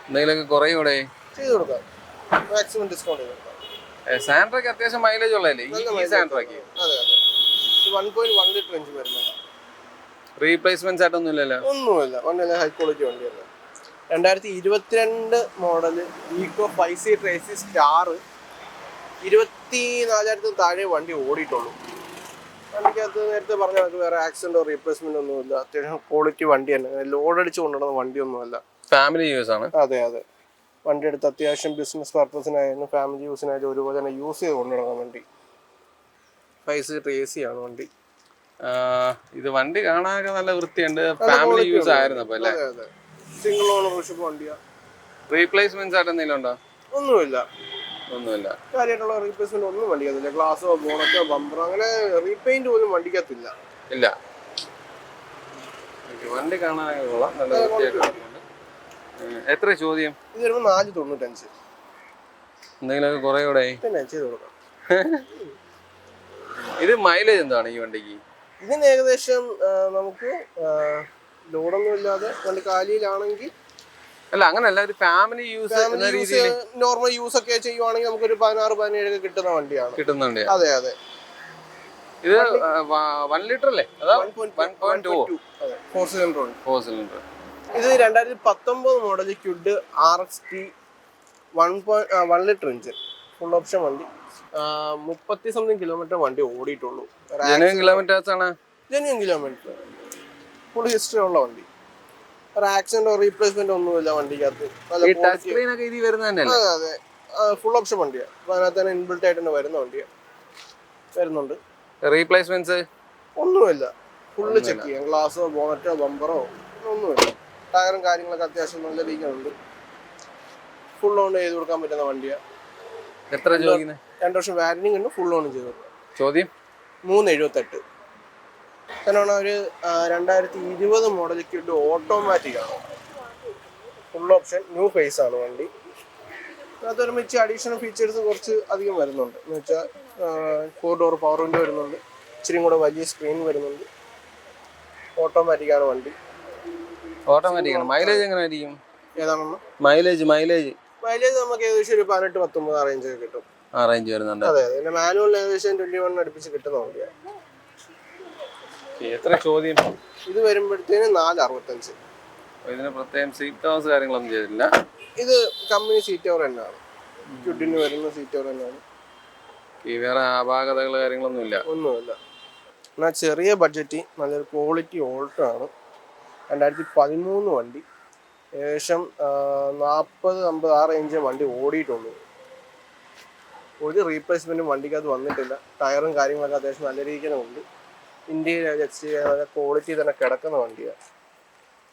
എന്തെങ്കിലുമൊക്കെ കുറയൂടെ? ചെയ്ത് കൊടുക്കാം, മാക്സിമം ഡിസ്കൗണ്ട് ചെയ്ത് കൊടുക്കാം. സാൻഡ്രയ്ക്ക് അത്യാവശ്യം മൈലേജ് ഉള്ളതല്ലേ ഈ സാൻഡ്രയ്ക്ക്? അതെ അതെ. 1.1 ലിറ്റർ എഞ്ചിൻ വരുന്നതാണ്. റീപ്ലേസ്മെന്റ്സ് ആയിട്ടൊന്നും ഇല്ലല്ലോ? ഒന്നുമില്ല, വണ്ടി ഹൈ ക്വാളിറ്റി വണ്ടിയാണ്. 2022 model Eeco 5 seater AC star. 24,000 താഴെ വണ്ടി ഓടിയിട്ടുള്ളൂ. വണ്ടിക്കകത്ത് നേരത്തെ പറഞ്ഞ നമുക്ക് വേറെ ആക്സിഡന്റോ റീപ്ലേസ്മെന്റ് ഒന്നുമില്ല. അത്യാവശ്യം ക്വാളിറ്റി വണ്ടി തന്നെ. ലോഡ് അടിച്ച് കൊണ്ടുവരുന്ന വണ്ടിയൊന്നുമല്ല. ഫാമിലി യൂസ് ആണ്. അതെ അതെ. വണ്ടി എടുത്ത് അത്യാവശ്യം ബിസിനസ് പർപ്പസിനായാലും ഫാമിലി യൂസിനായാലും ഒരുപോലെ തന്നെ യൂസ് ചെയ്ത് കൊണ്ടുവരുന്ന വണ്ടി. 5 സീറ്റർ AC ആണ് വണ്ടി. ഇത് വണ്ടി കാണാനൊക്കെ നല്ല വൃത്തിയുണ്ട്. ഫാമിലി യൂസ് ആയിരുന്നു അപ്പൊ അല്ലേ? അതെ അതെ. സിംഗിൾ ഓണർഷിപ്പ് വണ്ടിയാണ്. റീപ്ലേസ്മെന്റ്സ് ആയിട്ട് എന്തെങ്കിലും ഉണ്ടോ? ഒന്നുമില്ല. കാര്യമായിട്ടുള്ള റീപ്ലേസ്മെന്റ് ഒന്നും വണ്ടിക്കത്തില്ല. ഗ്ലാസോ ബോണറ്റോ ബമ്പറോ അങ്ങനെ റീപെയിന്റ് പോലും വണ്ടിക്കത്തില്ല. ഇല്ല. വണ്ടി കാണാനൊക്കെ കൊള്ളാം, നല്ല വൃത്തിയായിട്ടുണ്ട്. എത്ര ചോദ്യം? ഇത് വരുമ്പോൾ 495. എന്തെങ്കിലുമൊക്കെ കുറയൂടെ? പിന്നെ ചെയ്ത് കൊടുക്കാം. ഇത് മൈലേജ് എന്താണ് ഈ വണ്ടിക്ക്? ഇതിന് ഏകദേശം നമുക്ക് ലോഡൊന്നും ഇല്ലാതെ വണ്ടി കാലിയിലാണെങ്കിൽ, അല്ല അങ്ങനല്ല, ഒരു ഫാമിലി യൂസ് എന്ന രീതിയിൽ നോർമൽ യൂസ് ഒക്കെ ചെയ്യുവാണെങ്കിൽ നമുക്കൊരു 16-17 കിട്ടുന്ന വണ്ടിയാണ്. കിട്ടുന്നുണ്ട്. അതെ അതെ. ഇത് 1 ലിറ്റർ അല്ലേ? 1.2. 4 സിലിണ്ടർ. ഇത് 2019 model Kwid RXT 1 litre engine, full option വണ്ടി. 30 സംതിങ് കിലോമീറ്റർ വണ്ടി ഓടിയിട്ടുള്ളൂ. ജെന്യുയിൻ കിലോമീറ്റർ, ഫുൾ ഹിസ്റ്ററി ഉള്ള വണ്ടി. ഒരു ആക്സിഡന്റോ റീപ്ലേസ്മെന്റ് ഒന്നുമില്ല വണ്ടിക്കകത്ത്. അതെ അതെ. ഫുൾ ഓപ്ഷൻ വണ്ടിയാണ്. അതിനകത്ത് തന്നെ ഇൻബിൽറ്റ് ആയിട്ട് തന്നെ വരുന്ന വണ്ടിയാണ്. വരുന്നുണ്ട്. റീപ്ലേസ്മെന്റ്സ് ഒന്നുമില്ല. ഫുള്ള് ചെക്ക് ചെയ്യാം. ഗ്ലാസോ ബോണറ്റോ ബമ്പറോ ഒന്നുമില്ല. ടയറും കാര്യങ്ങളൊക്കെ അത്യാവശ്യം നല്ല രീതിയിലുണ്ട്. ഫുൾ ഓൺ ചെയ്ത് കൊടുക്കാൻ പറ്റുന്ന വണ്ടിയാണ്. എത്ര ചോദിക്കുന്നത്? 2 വർഷം വാറന്റിയും ഉണ്ട്. ഫുൾ ഓൺ ചെയ്ത് കൊടുക്കാം. ചോദ്യം 378. കാരണം ഒരു 2020 മോഡലിലേക്ക് ഓട്ടോമാറ്റിക് ആണ്. ഫുൾ ഓപ്ഷൻ ന്യൂ ഫേസ് ആണ് വണ്ടി. അതിനകത്ത് മിച്ച അഡീഷണൽ ഫീച്ചേഴ്സ് കുറച്ച് അധികം വരുന്നുണ്ട്. എന്ന് വെച്ചാൽ 4 ഡോർ പവർ വിൻഡോ വരുന്നുണ്ട്. ഇച്ചിരി കൂടെ വലിയ സ്ക്രീൻ വരുന്നുണ്ട്. ഓട്ടോമാറ്റിക് ആണ് വണ്ടി. ഓട്ടോമാറ്റിക് ആണ്. മൈലേജ് എങ്ങനെ ആയിരിക്കും? ഏതാണെന്ന് മൈലേജ് നമുക്ക് ഏകദേശം ഒരു 18-19 ആ റേഞ്ച് കിട്ടും. ആ റേഞ്ച് വരുന്നുണ്ട്. അതെ. പിന്നെ മാനുവൽ ഏകദേശം 21 അടുപ്പിച്ച് കിട്ടുന്ന വണ്ടിയാണ്. എത്ര ചോദ്യം? ഇത് വരുമ്പോഴത്തേന് 465. ഇതിന് പ്രത്യേകം സീറ്റ് കവേഴ്സ് കാര്യങ്ങളൊന്നും ചെയ്തിട്ടില്ല. ഇത് കമ്പനി സീറ്റ് കവർ തന്നെയാണ്. ക്യുഡിന് വരുന്ന സീറ്റുകൾ തന്നെയാണ്. ഈ വേറെ അപാകതകൾ കാര്യങ്ങളൊന്നും ഇല്ല. ഒന്നുമില്ല. എന്നാൽ ചെറിയ ബഡ്ജറ്റ് നല്ലൊരു ക്വാളിറ്റി ഓൾട്ടോ ആണ്. 2013 വണ്ടി, ഏകദേശം 40-50 ആ റേഞ്ച് വണ്ടി ഓടിയിട്ടുള്ളൂ. ഒരു റീപ്ലേസ്മെൻറ്റും വണ്ടിക്കകത്ത് വന്നിട്ടില്ല. ടയറും കാര്യങ്ങളൊക്കെ അത്യാവശ്യം നല്ല രീതിക്ക് തന്നെ ഉണ്ട്. ഇന്ത്യയിൽ നല്ല ക്വാളിറ്റി തന്നെ കിടക്കുന്ന വണ്ടിയാണ്.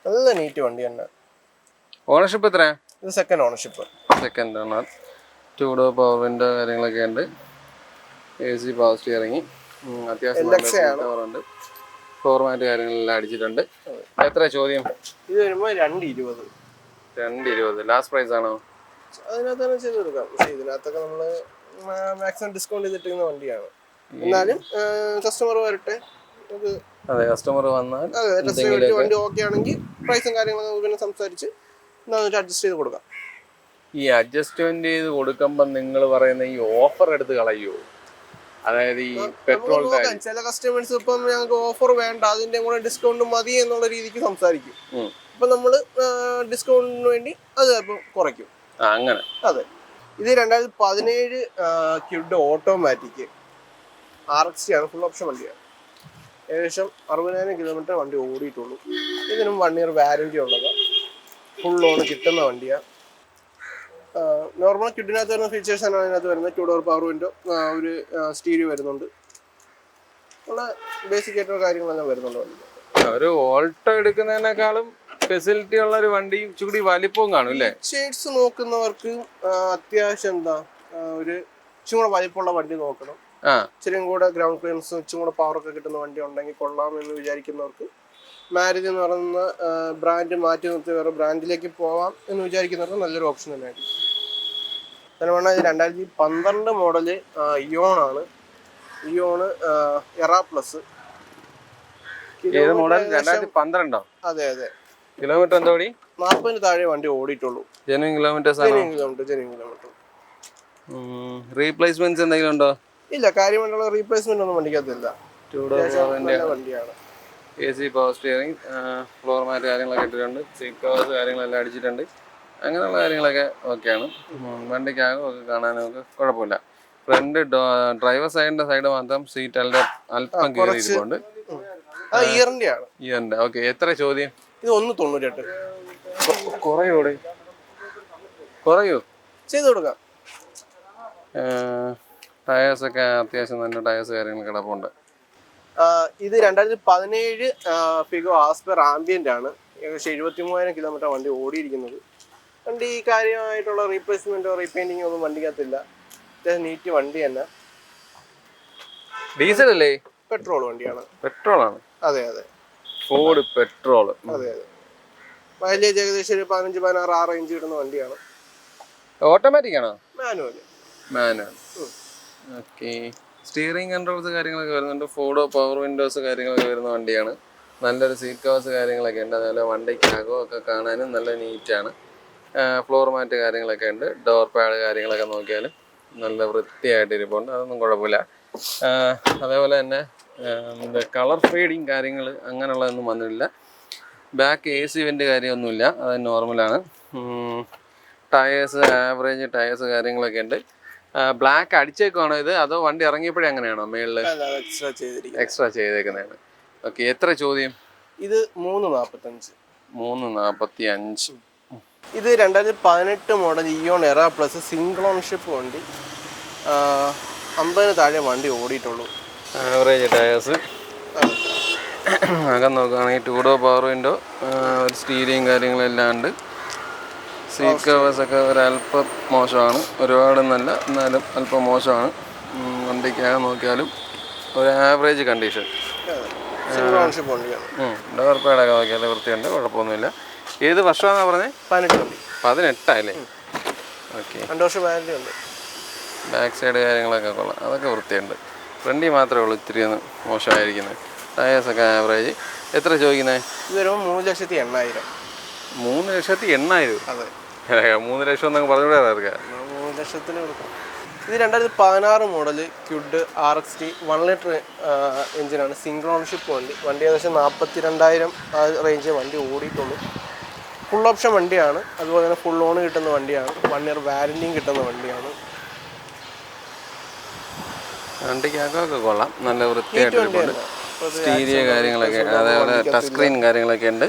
നല്ല നീറ്റ് വണ്ടി തന്നെ. ഓണർഷിപ്പ് എത്രയാ? ഇത് second ownership. Second owner. 2 door power window കാര്യങ്ങളൊക്കെ ഉണ്ട്. AC പവർ സ്റ്റിയറിംഗ്, അത്യാവശ്യം ഉണ്ട്. ഫ്ലോർ മാറ്റ് കാര്യങ്ങളെല്ലാം അടിച്ചിട്ടുണ്ട്. എത്ര ചോദ്യം? ഇത് വരുമ്പോൾ 220. 220 ലാസ്റ്റ് പ്രൈസ് ആണോ? അതിനകത്ത് തന്നെ ചെയ്ത് കൊടുക്കാം. പക്ഷേ ഇതിനകത്തൊക്കെ നമ്മൾ മാക്സിമം ഡിസ്കൗണ്ട് ചെയ്തിട്ടിരിക്കുന്ന വണ്ടിയാണ്. എന്നാലും കസ്റ്റമർ വരട്ടെ. അതെ, കസ്റ്റമർ വന്നാൽ വണ്ടി ഓക്കെ ആണെങ്കിൽ പ്രൈസും കാര്യങ്ങളൊക്കെ പിന്നെ സംസാരിച്ച് അഡ്ജസ്റ്റ് ചെയ്ത് കൊടുക്കാം. ഈ അഡ്ജസ്റ്റ്മെന്റ് ചെയ്ത് കൊടുക്കുമ്പോൾ നിങ്ങൾ പറയുന്ന ഈ ഓഫർ എടുത്ത് കളയുമോ? അതായത് ഈ പെട്രോൾ ചില കസ്റ്റമേഴ്സ് ഇപ്പം ഞങ്ങൾക്ക് ഓഫർ വേണ്ട, അതിന്റെ കൂടെ ഡിസ്കൗണ്ട് മതി എന്നുള്ള രീതിക്ക് സംസാരിക്കും. അപ്പൊ നമ്മള് ഡിസ്കൗണ്ടിന് വേണ്ടി അത് ചിലപ്പോൾ കുറയ്ക്കും. അങ്ങനെ. അതെ. ഇത് 2017 ക്യുഡ് ഓട്ടോമാറ്റിക് RXT ആണ്. ഫുൾ ഓപ്ഷൻ വണ്ടിയാണ്. ഏകദേശം 60,000 കിലോമീറ്റർ വണ്ടി ഓടിയിട്ടുള്ളൂ. ഇതിനും 1 ഇയർ വാറന്റി ഉള്ളതാണ്. ഫുൾ ലോൺ കിട്ടുന്ന വണ്ടിയാണ്. നോർമൽ ക്യുഡിനകത്ത് വരുന്ന ഫീച്ചേഴ്സ് ആണ് അതിനകത്ത് വരുന്നത്. 2 ഡോർ പവർ വിൻഡോ, ഒരു സ്റ്റീരിയോ വരുന്നുണ്ട്. ഉള്ള ബേസിക് ആയിട്ടുള്ള കാര്യങ്ങളെല്ലാം വരുന്നുണ്ട് വണ്ടി. ഒരു ഓൾട്ടോ എടുക്കുന്നതിനേക്കാളും ഫെസിലിറ്റി ഉള്ള ഒരു വണ്ടിയും ചൂടി വലിപ്പവും കാണും അല്ലേ? ഷെയ്ഡ്സ് നോക്കുന്നവർക്ക് അത്യാവശ്യം ഒരു ഇച്ചും കൂടെ വലിപ്പമുള്ള വണ്ടി നോക്കണം. ഇച്ചിരി കൂടെ ഗ്രൗണ്ട് ക്ലിയറൻസ്, ഇച്ചും കൂടെ പവറൊക്കെ കിട്ടുന്ന വണ്ടി ഉണ്ടെങ്കിൽ കൊള്ളാം എന്ന് വിചാരിക്കുന്നവർക്ക് മാരുതി എന്ന് പറയുന്ന ബ്രാൻഡ് മാറ്റി നിർത്തി വേറെ ബ്രാൻഡിലേക്ക് പോവാം എന്ന് വിചാരിക്കുന്നവർക്ക് നല്ലൊരു ഓപ്ഷൻ തന്നെയായിരിക്കും. തന്നെ പറഞ്ഞാൽ ഇത് 2012 മോഡല് ഇയോൺ ആണ്. Eon era plus. അതെ അതെ. കിലോമീറ്റർ എന്താ ഓടി? 40 താഴെ വണ്ടി ഓടിയിട്ടുള്ളൂ. Genuine kilometre. റീപ്ലേസ്മെന്റ്സ് എന്തെങ്കിലും ഉണ്ടോ? ഇല്ല, കാര്യമായിട്ടുള്ള റീപ്ലേസ്മെന്റ് ഒന്നും വണ്ടിക്കകത്തില്ല. വണ്ടിയാണ്. AC power steering, floor mat കാര്യങ്ങളൊക്കെ ഇട്ടിട്ടുണ്ട്. സീറ്റ് കവേഴ്സ് കാര്യങ്ങളെല്ലാം അടിച്ചിട്ടുണ്ട്. അങ്ങനെയുള്ള കാര്യങ്ങളൊക്കെ ഓക്കെയാണ്. വണ്ടിക്കാകും ഒക്കെ കാണാനൊക്കെ കുഴപ്പമില്ല. ഫ്രണ്ട് ഡ്രൈവർ സൈഡ് മാത്രം സീറ്റ് അല്പം കയറിയിരിക്കുന്നുണ്ട്. ഇയറിന്റെ. ഓക്കെ. എത്ര ചോദ്യം? ഇത് 198. കുറയോ? ചെയ്ത് കൊടുക്കാം. ടയേഴ്സ് ഒക്കെ അത്യാവശ്യം നല്ല ടയേഴ്സ് കാര്യങ്ങൾ കിടപ്പുണ്ട്. ഇത് 2017 ഫിഗോ ആസ്പെർ ആംബിയന്റ് ആണ്. ഏകദേശം 73,000 കിലോമീറ്റർ വണ്ടി ഓടിയിരിക്കുന്നത്. വണ്ടി കാര്യമായിട്ടുള്ള റീപ്ലേസ്മെന്റോ റീപെയിന്റിങ്ങോ ഒന്നും വണ്ടിക്കകത്തില്ല. നീറ്റ് വണ്ടി തന്നെ. ഡീസൽ അല്ലേ? പെട്രോൾ വണ്ടിയാണ്. പെട്രോൾ ആണ്. അതെ അതെ. Ford petrol. അതെ അതെ. മൈലേജ് ഏകദേശം ഒരു 15-16 ആ റേഞ്ച് കിട്ടുന്ന വണ്ടിയാണ്. ഓട്ടോമാറ്റിക് ആണോ? മാനുവൽ. ഓക്കെ. സ്റ്റിയറിംഗ് കൺട്രോൾസ് കാര്യങ്ങളൊക്കെ വരുന്നുണ്ട്. 4 ഡോർ പവർ വിൻഡോസ് കാര്യങ്ങളൊക്കെ വരുന്ന വണ്ടിയാണ്. നല്ലൊരു സീറ്റ് കവേഴ്സ് കാര്യങ്ങളൊക്കെ ഉണ്ട്. അതുപോലെ വണ്ടിക്കകവും ഒക്കെ കാണാനും നല്ല നീറ്റാണ്. ഫ്ലോർ മാറ്റ് കാര്യങ്ങളൊക്കെ ഉണ്ട്. ഡോർ പാഡ് കാര്യങ്ങളൊക്കെ നോക്കിയാലും നല്ല വൃത്തിയായിട്ട് ഇരിപ്പുണ്ട്. അതൊന്നും കുഴപ്പമില്ല. അതേപോലെ തന്നെ കളർ ഫെയ്ഡിങ് കാര്യങ്ങൾ അങ്ങനെയുള്ളതൊന്നും വന്നിട്ടില്ല. ബാക്ക് AC വെൻ്റ് കാര്യമൊന്നുമില്ല, അത് നോർമലാണ്. ടയേഴ്സ് ആവറേജ് ടയേഴ്സ് കാര്യങ്ങളൊക്കെ ഉണ്ട്. ബ്ലാക്ക് അടിച്ചേക്കുവാണോ ഇത്, അതോ വണ്ടി ഇറങ്ങിയപ്പോഴേ അങ്ങനെയാണോ മേളിൽ എക്സ്ട്രാ ചെയ്തേക്കുന്നതാണ്? ഓക്കെ. എത്ര ചോദ്യം? ഇത് 345. ഇത് 2018 model Eon era plus single ownership വണ്ടി. 50 താഴെ വണ്ടി ഓടിയിട്ടുള്ളൂ. Average tyres. അകം നോക്കുകയാണെങ്കിൽ 2 ഡോർ പവർ വിൻഡോ, ഒരു സ്റ്റീരിയും കാര്യങ്ങളെല്ലാം ഉണ്ട്. സീറ്റ് കവേഴ്സൊക്കെ ഒരല്പം മോശമാണ്. ഒരുപാട് നല്ല, എന്നാലും അല്പം മോശമാണ്. വണ്ടിക്കകം നോക്കിയാലും ഒരു ആവറേജ് കണ്ടീഷൻ. ഡോർ പാഡൊക്കെ നോക്കിയാലും വൃത്തിയുണ്ട്, കുഴപ്പമൊന്നുമില്ല. ഏത് വർഷമാണെന്നാണ് പറഞ്ഞത്? 18 അല്ലേ? ഓക്കെ. 2 വർഷം വാറന്റി ഉണ്ട്. ബാക്ക് സൈഡ് കാര്യങ്ങളൊക്കെ കൊള്ളാം, അതൊക്കെ വൃത്തിയുണ്ട്. ഫ്രണ്ടിൽ മാത്രമേ ഉള്ളൂ ഇത്തിരി ഒന്ന് മോശമായിരിക്കുന്നത്. ടയേഴ്സൊക്കെ ആവറേജ്. എത്ര ചോദിക്കുന്നത്? ഇത് വരുമ്പോൾ 3,80,000. 3,80,000? അതെ. 3 ലക്ഷം എന്നൊക്കെ പറഞ്ഞുകൂടെ ഇറക്കാം? 3 ലക്ഷത്തിന് കൊടുക്കാം. ഇത് 2016 മോഡൽ ക്യുഡ് RXT 1 ലിറ്റർ എഞ്ചിനാണ്. സിംഗിൾ ഓൺഷിപ്പ് വണ്ടി. വണ്ടി ഏകദേശം 42,000 ആ റേഞ്ച് വണ്ടി ഓടിയിട്ടുള്ളൂ. ഫുൾ ഓപ്ഷൻ വണ്ടിയാണ്, അതുപോലെ തന്നെ ഫുൾ ഓൺ കിട്ടുന്ന വണ്ടിയാണ്, 1 ഇയർ വാരണ്ടിയും കിട്ടുന്ന വണ്ടിയാണ്. വണ്ടിക്കകമൊക്കെ കൊള്ളാം, നല്ല വൃത്തിയായിട്ട് സ്റ്റീരിയോ കാര്യങ്ങളൊക്കെ, അതേപോലെ ടച്ച് സ്ക്രീൻ കാര്യങ്ങളൊക്കെ ഉണ്ട്.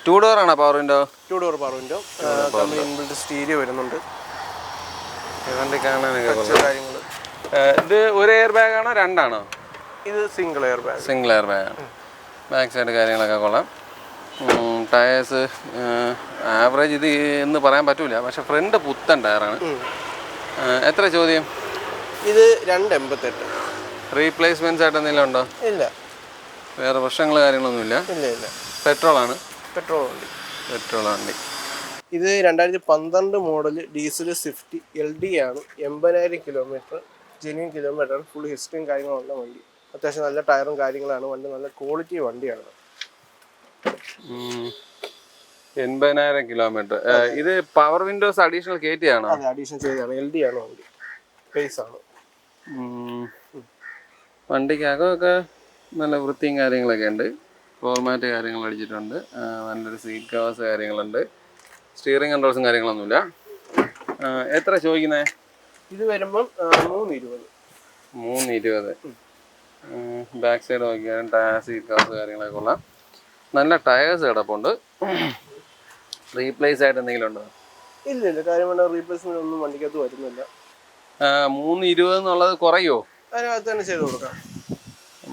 2 ഡോർ ആണോ power window? 2 door power window, inbuilt stereo വരുന്നുണ്ട്. വണ്ടി കാണാനൊക്കെ കാര്യങ്ങൾ. ഇത് ഒരു എയർ ബാഗ് ആണോ രണ്ടാണോ? ഇത് single air bag. Single air ബാഗാണ്. ബാക്ക് സൈഡ് കാര്യങ്ങളൊക്കെ കൊള്ളാം. ടയേഴ്സ് ആവറേജ് ഇത് എന്ന് പറയാൻ പറ്റൂല, പക്ഷെ ഫ്രണ്ട് പുത്തൻ ടയറാണ്. എത്ര ചോദ്യം? ഇത് 2.88. റീപ്ലേസ്മെന്റ്സ് ആയിട്ട് എന്തെങ്കിലും ഉണ്ടോ? ഇല്ല, വേറെ പ്രശ്നങ്ങൾ കാര്യങ്ങളൊന്നുമില്ല. ഇല്ല ഇല്ല. പെട്രോളാണ്. പെട്രോൾ വണ്ടി. പെട്രോൾ വണ്ടി. ഇത് 2012 മോഡൽ ഡീസൽ സ്വിഫ്റ്റ് LD ആണ്. 80,000 കിലോമീറ്റർ ജെന്യൂൻ കിലോമീറ്റർ, ഫുൾ ഹിസ്റ്ററിയും കാര്യങ്ങളുള്ള വണ്ടി. അത്യാവശ്യം നല്ല ടയറും കാര്യങ്ങളാണ്. വണ്ടി നല്ല ക്വാളിറ്റി വണ്ടിയാണ്. 80,000 കിലോമീറ്റർ. ഇത് പവർ വിൻഡോസ് അഡീഷണൽ കയറ്റിയാണോ? അതെ, അഡീഷണൽ ചെയ്തതാണ്. LD ആണ് വണ്ടി, പേസ് ആണ്. വണ്ടിക്കകമൊക്കെ നല്ല വൃത്തിയും കാര്യങ്ങളൊക്കെ ഉണ്ട്. ഫോർമാറ്റ് കാര്യങ്ങൾ അടിച്ചിട്ടുണ്ട്. നല്ലൊരു സീറ്റ് കവേഴ്സ് കാര്യങ്ങളുണ്ട്. സ്റ്റിയറിംഗ് കൺട്രോൾസും കാര്യങ്ങളൊന്നുമില്ല. എത്ര ചോദിക്കുന്നേ? ഇത് വരുമ്പം 320. 320. ബാക്ക് സൈഡ് നോക്കിയാൽ സീറ്റ് കവേഴ്സ് കാര്യങ്ങളൊക്കെ കൊള്ളാം. നല്ല ടയേഴ്സ് കിടപ്പുണ്ട്. റീപ്ലേസ് ആയിട്ട് എന്തെങ്കിലും ഉണ്ടോ? ഇല്ല ഇല്ല, കാര്യമായിട്ട് റീപ്ലേസ്മെന്റ് ഒന്നും വണ്ടിക്കകത്ത് വരുന്നില്ല. 320 എന്നുള്ളത് കുറയോ? അതിനകത്ത് തന്നെ ചെയ്ത് കൊടുക്കാം.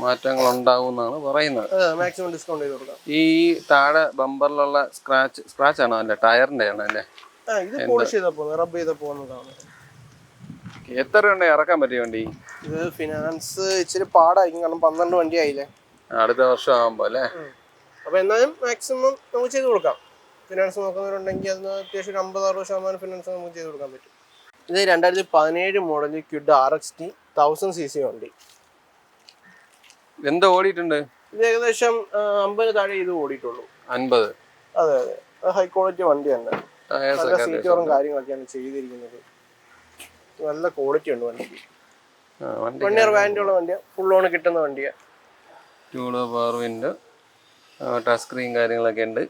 മാറ്റങ്ങൾ ഉണ്ടാവും എന്നാണ് പറയുന്നത്. മാക്സിമം ഡിസ്കൗണ്ട് ചെയ്ത് കൊടുക്കാം. ഈ താഴെ ബമ്പറിലുള്ള സ്ക്രാച്ച് ആണോ? അല്ലേ, ടയറിന്റെ ആണോ? അല്ലേ, ഇത് പോളിഷ് ചെയ്തപ്പോ റബ്ബ് ചെയ്ത പോകുന്നതാണ്. എത്ര രൂപ ഇറക്കാൻ പറ്റിയ വണ്ടി? ഇത് ഫിനാൻസ് ഇച്ചിരി പാടായിരിക്കും, കാരണം 12 വണ്ടി ആയില്ലേ അടുത്ത വർഷം ആകുമ്പോ അല്ലേ. അപ്പൊ എന്നാലും മാക്സിമം നമുക്ക് ചെയ്ത് കൊടുക്കാം. ഫിനാൻസ് നോക്കുന്നവരുണ്ടെങ്കിൽ അതിന് അത്യാവശ്യം 50-60% ഫിനാൻസ് നമുക്ക് ചെയ്ത് കൊടുക്കാൻ പറ്റും. ഇത് 2017 മോഡൽ ക്വിഡ് RXT 1000 cc വണ്ടി. എന്താ ഓടിയിട്ടുണ്ട്? ഇത് ഏകദേശം 50 താഴെ ഇത് ഓടിയിട്ടുള്ളൂ. 50? അതെ അതെ, ഹൈ ക്വാളിറ്റി വണ്ടി തന്നെ. സീറ്റോറും കാര്യങ്ങളൊക്കെയാണ് ചെയ്തിരിക്കുന്നത്. നല്ല ക്വാളിറ്റി ഉണ്ട് വണ്ടിക്ക്. 1 ഇയർ വാറന്റി ഉള്ള വണ്ടിയാണ്, ഫുൾ ഓൺ കിട്ടുന്ന വണ്ടിയാണ്. 2 door power window, touch screen കാര്യങ്ങളൊക്കെ ഉണ്ട്.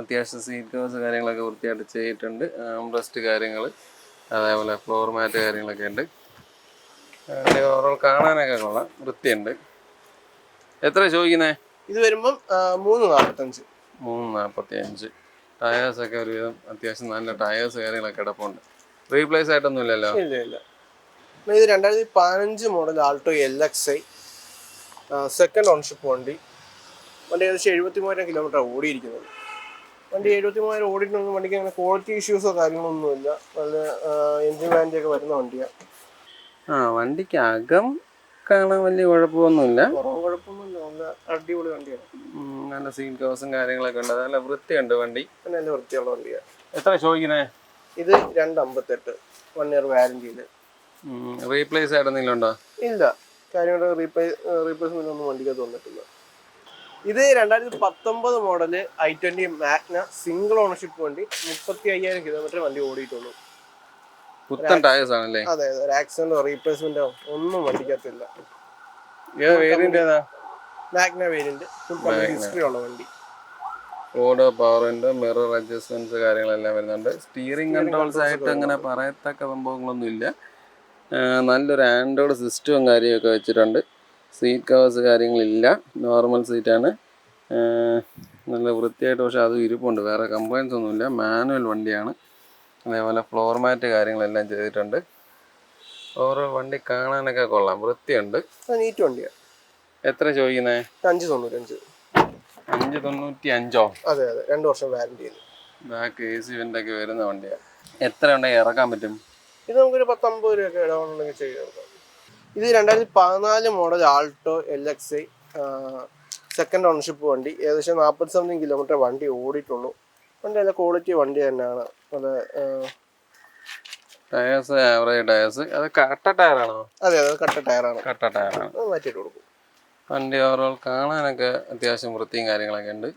അത്യാവശ്യം സീറ്റ് കവേഴ്സ് കാര്യങ്ങളൊക്കെ വൃത്തിയായിട്ട് ചെയ്തിട്ടുണ്ട്. ആംറസ്റ്റ് കാര്യങ്ങൾ, അതേപോലെ ഫ്ലോർ മാറ്റ് കാര്യങ്ങളൊക്കെ ഉണ്ട്. ഓവറോൾ കാണാനൊക്കെ കൊള്ളാം, വൃത്തിയുണ്ട്. എത്ര ചോദിക്കുന്നേ? ഇത് വരുമ്പം 345. 345. ടയേഴ്സൊക്കെ ഒരുവിധം അത്യാവശ്യം നല്ല ടയേഴ്സ് കാര്യങ്ങളൊക്കെ കിടപ്പുണ്ട്. റീപ്ലേസ് ആയിട്ടൊന്നും ഇല്ലല്ലോ? ഇല്ല ഇല്ല. ഇത് 2015 മോഡൽ ആൾട്ടോ LXi, സെക്കൻഡ് ഓൺഷിപ്പ് വണ്ടി. വണ്ടി ഏകദേശം 73,000 കിലോമീറ്റർ ഓടിയിരിക്കുന്നത്. വണ്ടി 73,000 ഓടിയിട്ടുണ്ടെങ്കിൽ വണ്ടിക്ക് അങ്ങനെ ക്വാളിറ്റി ഇഷ്യൂസോ കാര്യങ്ങളൊന്നുമില്ല. നല്ല എൻജിൻ വാറന്റി ഒക്കെ വരുന്ന വണ്ടിയാണ്. വണ്ടിക്ക് അകം കാണാൻ വലിയ കുഴപ്പമൊന്നുമില്ല. കുഴപ്പമൊന്നുമില്ല, നല്ല അടിപൊളി വണ്ടിയാണ്. നല്ല സീറ്റ് കവേഴ്സും കാര്യങ്ങളൊക്കെ ഉണ്ട്. നല്ല വൃത്തിയുണ്ട് വണ്ടി, നല്ല വൃത്തിയുള്ള വണ്ടിയാണ്. എത്ര ചോദിക്കുന്നേ? ഇത് 258, 1 ഇയർ വാറന്റിയിൽ. റീപ്ലേസ് ആയിട്ട് എന്തെങ്കിലും ഉണ്ടോ? ഇല്ല, കാര്യമായിട്ട് റീപ്ലേസ്മെന്റ് ഒന്നും വണ്ടിക്കകത്ത് വന്നിട്ടില്ല. ഇത് 2019 model i20 Magna single ownership വണ്ടി. 35,000 കിലോമീറ്റർ വണ്ടി ഓടിയിട്ടുള്ളൂ. പുത്തൻ ടയേഴ്സ് ആണല്ലേ? അതെ അതെ, ഒരു ആക്സിഡന്റോ റീപ്ലേസ്മെന്റോ ഒന്നും വണ്ടിക്കകത്തില്ല. മാഗ്ന വേരിയന്റ്, ഫുൾ ഹിസ്റ്ററി ഉള്ള വണ്ടി. ഓടോ പവർ വിൻഡോ, മിറർ അഡ്ജസ്റ്റ്മെന്റ്സ് കാര്യങ്ങളെല്ലാം വരുന്നുണ്ട്. സ്റ്റിയറിംഗ് കൺട്രോൾസ് ആയിട്ട് അങ്ങനെ പറയത്തക്ക സംഭവങ്ങളൊന്നും ഇല്ല. നല്ലൊരു ആൻഡ്രോയിഡ് സിസ്റ്റവും കാര്യമൊക്കെ വെച്ചിട്ടുണ്ട്. സീറ്റ് കവേഴ്സ് കാര്യങ്ങളില്ല, നോർമൽ സീറ്റാണ്. നല്ല വൃത്തിയായിട്ട്, പക്ഷേ അത് ഇരിപ്പുണ്ട്, വേറെ കംപ്ലൈൻസ് ഒന്നുമില്ല. മാനുവൽ വണ്ടിയാണ്. അതേപോലെ ഫ്ലോർ മാറ്റ് കാര്യങ്ങളെല്ലാം ചെയ്തിട്ടുണ്ട്. ഓരോ വണ്ടി കാണാനൊക്കെ കൊള്ളാം, വൃത്തിയുണ്ട്, നീറ്റ് വണ്ടിയാണ്. എത്ര ചോദിക്കുന്നേ? 595. 595? അതെ അതെ, 2 വർഷം വാറന്റി. ബാക്ക് AC വെന്റൊക്കെ വരുന്ന വണ്ടിയാണ്. എത്ര ഉണ്ടെങ്കിൽ ഇറക്കാൻ പറ്റും? ഇത് നമുക്കൊരു 10-50 രൂപയൊക്കെ ഇടപാടുണ്ടെങ്കിൽ ചെയ്ത് കൊടുക്കാം. ഇത് 2014 model Alto LXi, second ownership വണ്ടി. ഏകദേശം 40-something കിലോമീറ്റർ വണ്ടി ഓടിയിട്ടുള്ളൂ. വണ്ടി നല്ല ക്വാളിറ്റി വണ്ടി തന്നെയാണ്. അത് ടയേഴ്സ് ആവറേജ് ടയേഴ്സ്. അത് കട്ട ടയറാണോ? അതെ അതെ, കട്ട ടയറാണ്. കട്ട ടയറാണ്. മാറ്റിയിട്ട് കൊടുക്കും. വണ്ടി ഓവറോൾ കാണാനൊക്കെ അത്യാവശ്യം വൃത്തിയും കാര്യങ്ങളൊക്കെ ഉണ്ട്.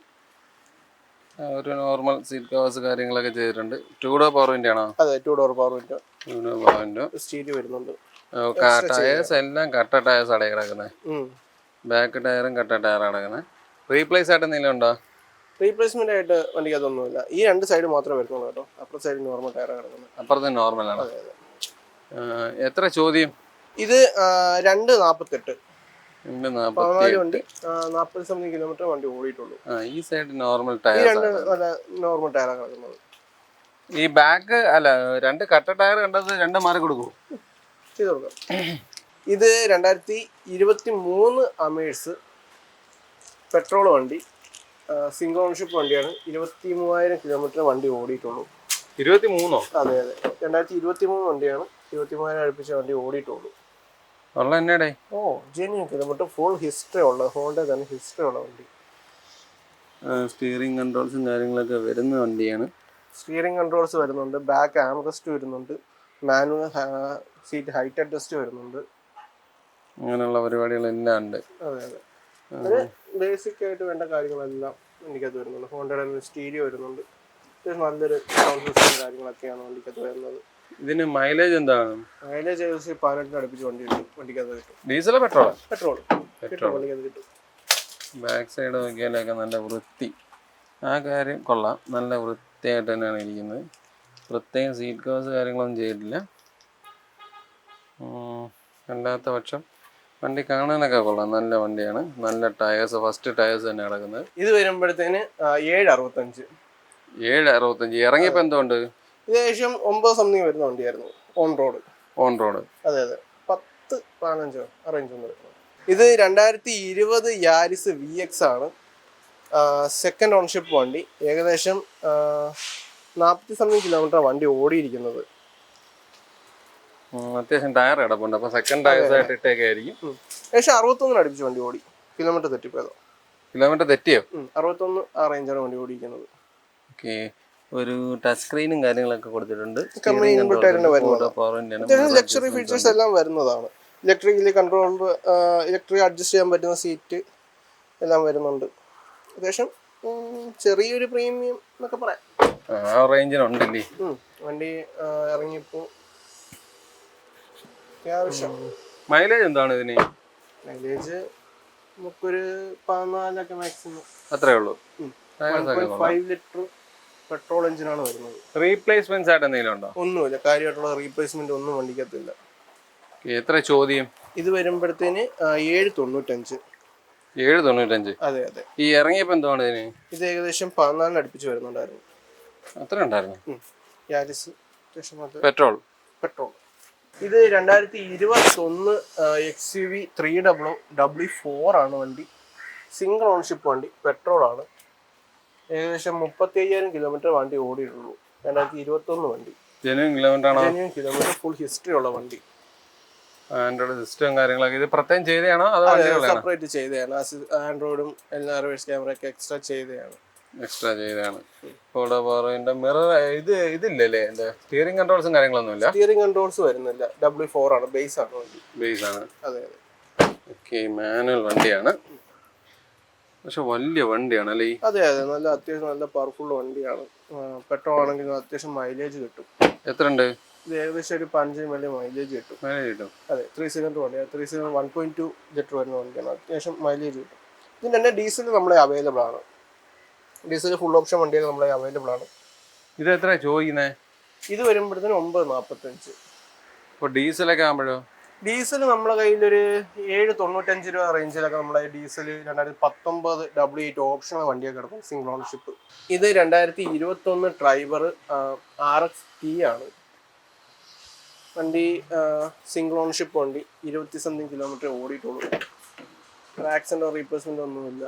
ഒരു നോർമൽ സീറ്റ് കവേഴ്സ് കാര്യങ്ങളൊക്കെ ചെയ്തിട്ടുണ്ട്. 2 ഡോർ പവർ വിൻഡോ ആണോ? അതെ, 2 door power window. 2 door power window, stereo വരുന്നുണ്ട്. ടയേഴ്സ് എല്ലാം കട്ട ടയേഴ്സ് അടയെ കിടക്കുന്നത്. ബാക്ക് ടയറും കട്ട ടയറാണ് കിടക്കുന്നത്. റീപ്ലേസ് ആയിട്ട് എന്തെങ്കിലും ഉണ്ടോ? റീപ്ലേസ്മെന്റ് ആയിട്ട് വണ്ടിക്ക് അതൊന്നുമില്ല. ഈ രണ്ട് സൈഡ് മാത്രമേ വരുന്നുള്ളൂ കേട്ടോ. അപ്പുറത്തെ സൈഡ് നോർമൽ ടയർ കിടക്കുന്നത്. അപ്പുറത്തെ നോർമലാണ്. അതെ അതെ. എത്ര ചോദ്യം? ഇത് 2.48. 14 വണ്ടി 40 സംതിങ് കിലോമീറ്റർ വണ്ടി ഓടിയിട്ടുള്ളൂ. ഈ സൈഡ് നോർമൽ ഈ ടയർ, രണ്ട് നല്ല നോർമൽ ടയറാണ് കിടക്കുന്നത്. ഈ ബാക്ക് അല്ല, രണ്ട് കട്ട ടയർ കണ്ടത് രണ്ട് മാറി കൊടുക്കും ചെയ്ത് കൊടുക്കാം. ഇത് 2023 അമേഴ്സ് പെട്രോൾ വണ്ടി, സിംഗിൾ ഓണർഷിപ്പ് വണ്ടിയാണ്. 23,000 കിലോമീറ്റർ വണ്ടി ഓടിയിട്ടുള്ളൂ. 23? അതെ അതെ, 2023 വണ്ടിയാണ്. 23,000 അടുപ്പിച്ച വണ്ടി ഓടിയിട്ടുള്ളൂ. ഉള്ള എന്നടേ? ജെന്യൂൻ കിലോമീറ്റർ, ഫുൾ ഹിസ്റ്ററി ഉള്ള, ഹോണ്ട തന്നെ ഹിസ്റ്ററി ഉള്ള വണ്ടി. സ്റ്റിയറിംഗ് കൺട്രോൾസും കാര്യങ്ങളൊക്കെ വരുന്ന വണ്ടിയാണ്. സ്റ്റിയറിംഗ് കൺട്രോൾസ് വരുന്നുണ്ട്, ബാക്ക് ആംറസ്റ്റ് വരുന്നുണ്ട്, മാനുവൽ സീറ്റ് ഹൈറ്റ് അഡ്ജസ്റ്റ് വരുന്നുണ്ട്, അങ്ങനെയുള്ള പരിപാടികളെല്ലാം ഉണ്ട്. അതെ അതെ. അത് ബേസിക് ആയിട്ട് വേണ്ട കാര്യങ്ങളെല്ലാം വണ്ടിക്കകത്ത് വരുന്നുണ്ട്. ഹോണ്ടയുടെ സ്റ്റീരിയോ വരുന്നുണ്ട്. നല്ലൊരു സൗണ്ട് സിസ്റ്റം കാര്യങ്ങളൊക്കെയാണ് വണ്ടിക്കകത്ത് വരുന്നത്. ഇതിന് മൈലേജ് എന്താണ്? മൈലേജ് 18 അടുപ്പിച്ച് വണ്ടിക്കകത്ത് കിട്ടും. ഡീസലോ പെട്രോളോ? പെട്രോൾ വണ്ടിക്കകത്ത് കിട്ടും. ബാക്ക് സൈഡ് നോക്കിയാലൊക്കെ നല്ല വൃത്തി, ആ കാര്യം കൊള്ളാം. നല്ല വൃത്തിയായിട്ട് തന്നെയാണ് ഇരിക്കുന്നത്. പ്രത്യേകം സീറ്റ് കവേഴ്സ് കാര്യങ്ങളൊന്നും ചെയ്തിട്ടില്ല. അല്ലാത്ത പക്ഷം വണ്ടി കാണാനൊക്കെ കൊള്ളാം, നല്ല വണ്ടിയാണ്. നല്ല ടയേഴ്സ്, ഫസ്റ്റ് ടയേഴ്സ് തന്നെ കിടക്കുന്നത്. ഇത് വരുമ്പോഴത്തേന് 765. 765 ഇറങ്ങിയപ്പോൾ എന്തുകൊണ്ട്? ഇത് ഏകദേശം 9 സംതിങ് വരുന്ന വണ്ടിയായിരുന്നു ഓൺ റോഡ്. അതെ അതെ, 10-15 ആ റേഞ്ച് ഒന്ന് വരുന്നത്. ഇത് 2020 യാരിസ് VX ആണ്. സെക്കൻഡ് ഓൺഷിപ്പ് വണ്ടി. ഏകദേശം 40 സംതിങ് കിലോമീറ്റർ വണ്ടി ഓടിയിരിക്കുന്നത്. അത്യാവശ്യം ടയർ കിടപ്പുണ്ട്, അപ്പൊ സെക്കൻഡ് ടയേഴ്സ് ആയിട്ട് ഇട്ടേക്കെ ആയിരിക്കും. ഏകദേശം 61 അടുപ്പിച്ച് വണ്ടി ഓടി. കിലോമീറ്റർ തെറ്റിപ്പോയതോ? കിലോമീറ്റർ തെറ്റിയോ? 61 ആ റേഞ്ചാണ് വണ്ടി ഓടിയിരിക്കുന്നത്. ഓക്കെ. ഒരു ടച്ച് സ്ക്രീനും കാര്യങ്ങളൊക്കെ കൊടുത്തിട്ടുണ്ട്. ലക്ഷറി ഫീച്ചേഴ്സ് എല്ലാം വരുന്നതാണ്. ഇലക്ട്രിക്കലി കൺട്രോൾഡ്, ഇലക്ട്രിക് അഡ്ജസ്റ്റ് ചെയ്യാൻ പറ്റുന്ന സീറ്റ് എല്ലാം വരുന്നുണ്ട്. അത്യാവശ്യം ചെറിയൊരു പ്രീമിയം എന്നൊക്കെ പറയാം. ആ റേഞ്ചിനുണ്ടല്ലേ വണ്ടി ഇറങ്ങിയപ്പോൾ. അത്യാവശ്യം മൈലേജ് എന്താണ് ഇതിന്? മൈലേജ് നമുക്കൊരു 14 മാക്സിമം. അത്രേ ഉള്ളൂ. 1.5 ലിറ്റർ പെട്രോൾ എഞ്ചിനാണ് വരുന്നത്. റീപ്ലേസ്മെന്റ് ആയിട്ട് എന്തെങ്കിലും ഉണ്ടോ? ഒന്നുമില്ല, കാര്യമായിട്ടുള്ള റീപ്ലേസ്മെന്റ് ഒന്നും വണ്ടിക്കത്തില്ല. എത്ര ചോദ്യം? ഇത് വരുമ്പോഴത്തേന് 795. 795? അതെ അതെ. ഈ ഇറങ്ങിയപ്പോ എന്താണ് ഇതിന്? ഇത് ഏകദേശം 14 അടുപ്പിച്ച് വരുന്നുണ്ടായിരുന്നു. അത്ര ഉണ്ടായിരുന്നു. Yaris petrol. ഇത് 2021 XUV 300 W4 ആണ് വണ്ടി. സിംഗിൾ ഓൺഷിപ്പ് വണ്ടി, പെട്രോൾ ആണ്. ഏകദേശം 35,000 കിലോമീറ്റർ വണ്ടി ഓടിയിട്ടുള്ളൂ. 2021 വണ്ടി. ജെന്യൂൻ കിലോമീറ്റർ, ഫുൾ ഹിസ്റ്ററി ഉള്ള വണ്ടി. ആൻഡ്രോയിഡ് സിസ്റ്റം കാര്യങ്ങളൊക്കെ ഇത് പ്രത്യേകം ചെയ്തതാണോ അതോ സെപ്പറേറ്റ് ചെയ്തതാണ്? ആൻഡ്രോയിഡും എല്ലാ റിവേഴ്സ് ക്യാമറ ഒക്കെ എക്സ്ട്രാ ചെയ്തതാണ്. മിറർ ഇതില്ലല്ലേ? സ്റ്റിയറിംഗ് കൺട്രോൾസും കാര്യങ്ങളൊന്നുമില്ല. സ്റ്റിയറിംഗ് കൺട്രോൾസ് വരുന്നില്ല. W4 ആണ്, ബേസ് ആണ് വണ്ടി. അതെ അതെ. ഓക്കെ, മാനുവൽ വണ്ടിയാണ്. പക്ഷെ വലിയ വണ്ടിയാണ് അല്ലേ? അതെ അതെ, നല്ല അത്യാവശ്യം നല്ല പവർഫുൾ വണ്ടിയാണ്. പെട്രോൾ ആണെങ്കിൽ അത്യാവശ്യം മൈലേജ് കിട്ടും. എത്ര ഉണ്ട്? ഇത് ഏകദേശം ഒരു 15 വലിയ മൈലേജ് കിട്ടും. അതെ, 3 സിലിണ്ടർ വണ്ടിയാണ്. 3 സിലിണ്ടർ 1.2 ലിറ്റർ വരുന്ന വണ്ടിയാണ്. അത്യാവശ്യം മൈലേജ് കിട്ടും. ഇതിന് തന്നെ ഡീസൽ നമ്മളെ അവൈലബിൾ ആണ്. ഡീസൽ ഫുൾ ഓപ്ഷൻ വണ്ടികൾ നമ്മളെ അവൈലബിൾ ആണ്. ഇത് എത്ര ചോദിക്കുന്നത്? ഇത് വരുമ്പോഴത്തേന് 945. ഇപ്പോൾ ഡീസലൊക്കെ ആകുമ്പോഴോ? ഡീസൽ നമ്മളെ കയ്യിലൊരു 795 രൂപ റേഞ്ചിലൊക്കെ നമ്മളെ ഡീസൽ 2019 W8 ഓപ്ഷണൽ വണ്ടിയൊക്കെ കിടക്കും, സിംഗിൾ ഓണർഷിപ്പ്. ഇത് 2021 ഡ്രൈവർ RX-T ആണ് വണ്ടി. സിംഗിൾ ഓണർഷിപ്പ് വണ്ടി. 20 സംതിങ് കിലോമീറ്റർ ഓടിയിട്ടുള്ളൂ. ആക്സിഡൻ്റ് റീപ്ലേസ്മെൻ്റ് ഒന്നുമില്ല.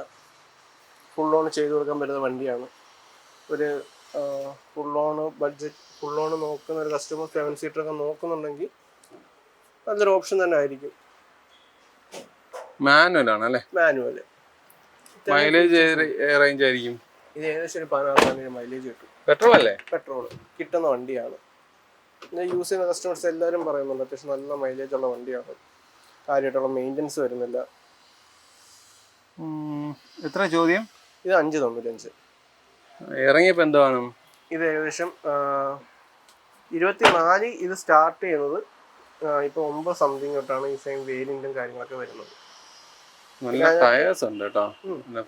ഫുൾ ഓൺ ചെയ്ത് കൊടുക്കാൻ പറ്റുന്ന വണ്ടിയാണ്. ഒരു ഫുൾ ഓൺ നോക്കുന്ന ഒരു കസ്റ്റമർ 7 സീറ്ററൊക്കെ നോക്കുന്നുണ്ടെങ്കിൽ നല്ലൊരു ഓപ്ഷൻ തന്നെ ആയിരിക്കും. മാനുവൽ ആണല്ലേ? മാനുവൽ. മൈലേജ് റേഞ്ച് ആയിരിക്കും. ഇത് ഏകദേശം ഒരു 16 മൈലേജ് കിട്ടും. പെട്രോൾ അല്ലേ? പെട്രോൾ കിട്ടുന്ന വണ്ടിയാണ്. പിന്നെ യൂസ് ചെയ്യുന്ന കസ്റ്റമേഴ്സ് എല്ലാവരും പറയുന്നുണ്ട് അത്യാവശ്യം നല്ല മൈലേജ് ഉള്ള വണ്ടിയാണ്. കാര്യമായിട്ടുള്ള മെയിൻ്റനൻസ് വരുന്നില്ല. എത്ര ചോദ്യം? ഇത് 595. ഇറങ്ങിയപ്പോൾ എന്താണ്? ഇത് ഏകദേശം 24 ഇത് സ്റ്റാർട്ട് ചെയ്യുന്നത്. ഇപ്പോൾ 9 സംതിങ് തൊട്ടാണ് ഈ സെയിം വേരിയന്റും കാര്യങ്ങളൊക്കെ വരുന്നത്. നല്ല ടയേഴ്സ് ഉണ്ട് കേട്ടോ,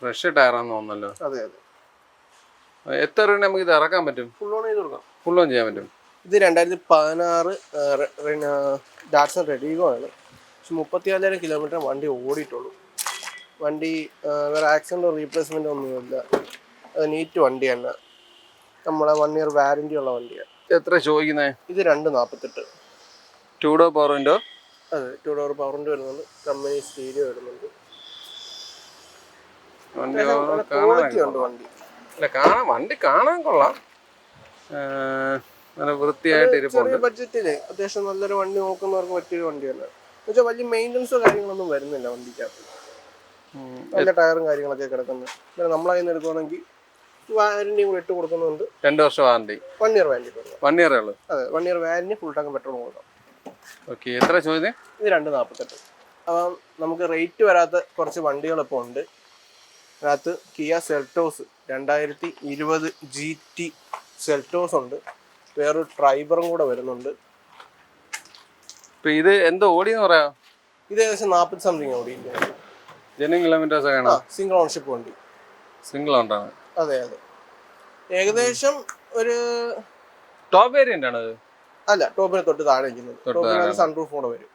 ഫ്രഷ് ടയറാന്ന് തോന്നുന്നല്ലോ. അതെ അതെ. എത്ര രൂപ നമുക്ക് ഇത് ഇറക്കാൻ പറ്റും? ഫുൾ ഓൺ ചെയ്ത് കൊടുക്കാം. ഫുൾ ഓൺ ചെയ്യാൻ പറ്റും. ഇത് 2016 ഡാറ്റ്സൺ റെഡിഗോ ആണ്. പക്ഷെ 34,000 കിലോമീറ്റർ വണ്ടി ഓടിയിട്ടുള്ളൂ. വണ്ടി വേറെ ആക്സിഡൻറ്റോ റീപ്ലേസ്മെൻറ്റോ ഒന്നുമില്ല. അത് നീറ്റ് വണ്ടി തന്നെ. നമ്മളെ 1 ഇയർ വാറൻറ്റി ഉള്ള വണ്ടിയാണ്. എത്ര ചോദിക്കുന്നത്? ഇത് 248. 2 ഡോർ പവർ വിൻഡോ. അതെ, 2 ഡോർ പവർ വിൻഡോ വരുന്നുണ്ട്. കമ്പനി സ്റ്റീരിയോ വരുന്നുണ്ട്. ക്വാളിറ്റി ഉണ്ട് വണ്ടി. അല്ല, വണ്ടി കാണാൻ കൊള്ളാം. നല്ല വൃത്തിയായിട്ട് ഇരിപ്പുണ്ട്. ചെറിയ ബഡ്ജറ്റില് അത്യാവശ്യം നല്ലൊരു വണ്ടി നോക്കുന്നവർക്ക് പറ്റിയൊരു വണ്ടിയാണ്. എന്നുവെച്ചാൽ വലിയ മെയിൻ്റനൻസോ കാര്യങ്ങളൊന്നും വരുന്നില്ല വണ്ടിക്കകത്ത്. നല്ല ടയറും കാര്യങ്ങളൊക്കെ കിടക്കുന്നത്. പിന്നെ നമ്മളതിൽ നിന്ന് എടുക്കുകയാണെങ്കിൽ വാറന്റിയും കൂടെ ഇട്ട് കൊടുക്കുന്നുണ്ട്. 2 വർഷം വാറന്റി. 1 year warranty. 1 ഇയറേ ഉള്ളൂ. അതെ, 1 year warranty, full tank petrol കൊടുക്കാം. ഓക്കെ, എത്ര ചോദ്യം? ഇത് 248. അപ്പം നമുക്ക് റേറ്റ് വരാത്ത കുറച്ച് വണ്ടികളിപ്പോൾ ഉണ്ട്. അതിനകത്ത് കിയ സെൽറ്റോസ് 2020 GT സെൽറ്റോസ് ഉണ്ട്. വേറൊരു ട്രൈബറും കൂടെ വരുന്നുണ്ട്. ഇപ്പം ഇത് എന്തോ ഓടിയെന്ന് പറയാം? ഇത് ഏകദേശം 40 സംതിങ് ഓടിയിരിക്കുന്നത്. ജെന്യൂൻ കിലോമീറ്റേഴ്സ് ഒക്കെ ആണോ? സിംഗിൾ ഓണർഷിപ്പ് വണ്ടി. സിംഗിൾ ഓണറാണ്. അതെ. ഏകദേശം ഒരു ടോപ്പ് വേരിയന്റ് ആണ്. അല്ല, ടോപ്പിന് തൊട്ട് താഴെ ഇരിക്കുന്നത്. സൺറൂഫ് കൂടെ വരും.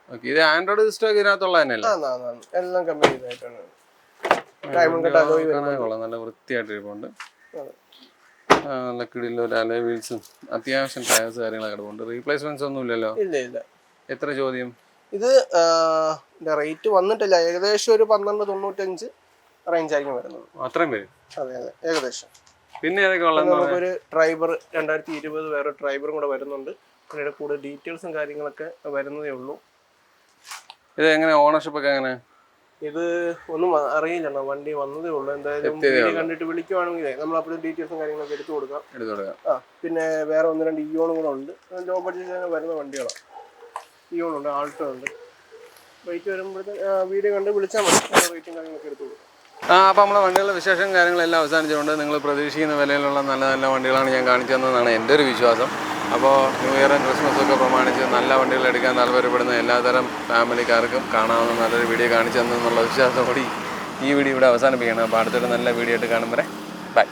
ഓക്കെ, ഇത് ആൻഡ്രോയിഡ് സിസ്റ്റം ഇതിനകത്തുള്ള തന്നെയല്ലേ? എല്ലാം കമ്പനി ഇതായിട്ടാണ്. നല്ല വൃത്തിയായിട്ട് ഇരിപ്പുണ്ട്. നല്ല കിടിലോ അലോയ് വീൽസും അത്യാവശ്യം ടയേഴ്സ് കാര്യങ്ങളൊക്കെ കിടപ്പുണ്ട്. റീപ്ലേസ്മെന്റ്സ് ഒന്നും ഇല്ലല്ലോ? ഇല്ല. എത്ര ചോദ്യം? ഇത് റേറ്റ് വന്നിട്ടില്ല. ഏകദേശം ഒരു 1295 റേഞ്ച് ആയിരിക്കും വരുന്നത്. അത്രയും വരും? അതെ, ഏകദേശം. പിന്നെ ഏതൊക്കെ ഉള്ളത്? നമുക്കൊരു ട്രൈബർ 2020 വേറെ ട്രൈബറും കൂടെ വരുന്നുണ്ട്. പിന്നീട് കൂടുതൽ ഡീറ്റെയിൽസും കാര്യങ്ങളൊക്കെ വരുന്നതേ ഉള്ളൂ. ഇത് എങ്ങനെ ഓണർഷിപ്പ് ഒക്കെ എങ്ങനെ? ഇത് ഒന്നും അറിയില്ല, വണ്ടി വന്നതേ ഉള്ളൂ. എന്തായാലും കണ്ടിട്ട് വിളിക്കുവാണെങ്കിൽ നമ്മൾ അപ്പോൾ ഡീറ്റെയിൽസും കാര്യങ്ങളൊക്കെ എടുത്തു കൊടുക്കാം. പിന്നെ വേറെ 1-2 ഇയോണും കൂടെ ഉണ്ട്. ലോ ബഡ്ജറ്റ് വരുന്ന വണ്ടികളാണ്. ഇയോണുണ്ട്, ആൾട്ടോ ഉണ്ട്. റേറ്റ് വരുമ്പോഴത്തേക്ക് വീഡിയോ കണ്ട് വിളിച്ചാൽ മതി. റേറ്റും കാര്യങ്ങളൊക്കെ എടുത്തു കൊടുക്കാം. അപ്പോൾ നമ്മളെ വണ്ടികളുടെ വിശേഷം കാര്യങ്ങളെല്ലാം അവസാനിച്ചുകൊണ്ട് നിങ്ങൾ പ്രതീക്ഷിക്കുന്ന വിലയിലുള്ള നല്ല നല്ല വണ്ടികളാണ് ഞാൻ കാണിച്ചു തന്നതെന്നാണ് എൻ്റെ ഒരു വിശ്വാസം. അപ്പോൾ ന്യൂ ഇയറും ക്രിസ്മസൊക്കെ പ്രമാണിച്ച് നല്ല വണ്ടികൾ എടുക്കാൻ താല്പര്യപ്പെടുന്ന എല്ലാതരം ഫാമിലിക്കാർക്കും കാണാവുന്ന നല്ലൊരു വീഡിയോ കാണിച്ചു തന്നെന്നുള്ള വിശ്വാസത്തോടെ ഈ വീഡിയോ ഇവിടെ അവസാനിപ്പിക്കണം. അപ്പോൾ അടുത്തൊരു നല്ല വീഡിയോ ആയിട്ട് കാണും വരെ ബൈ.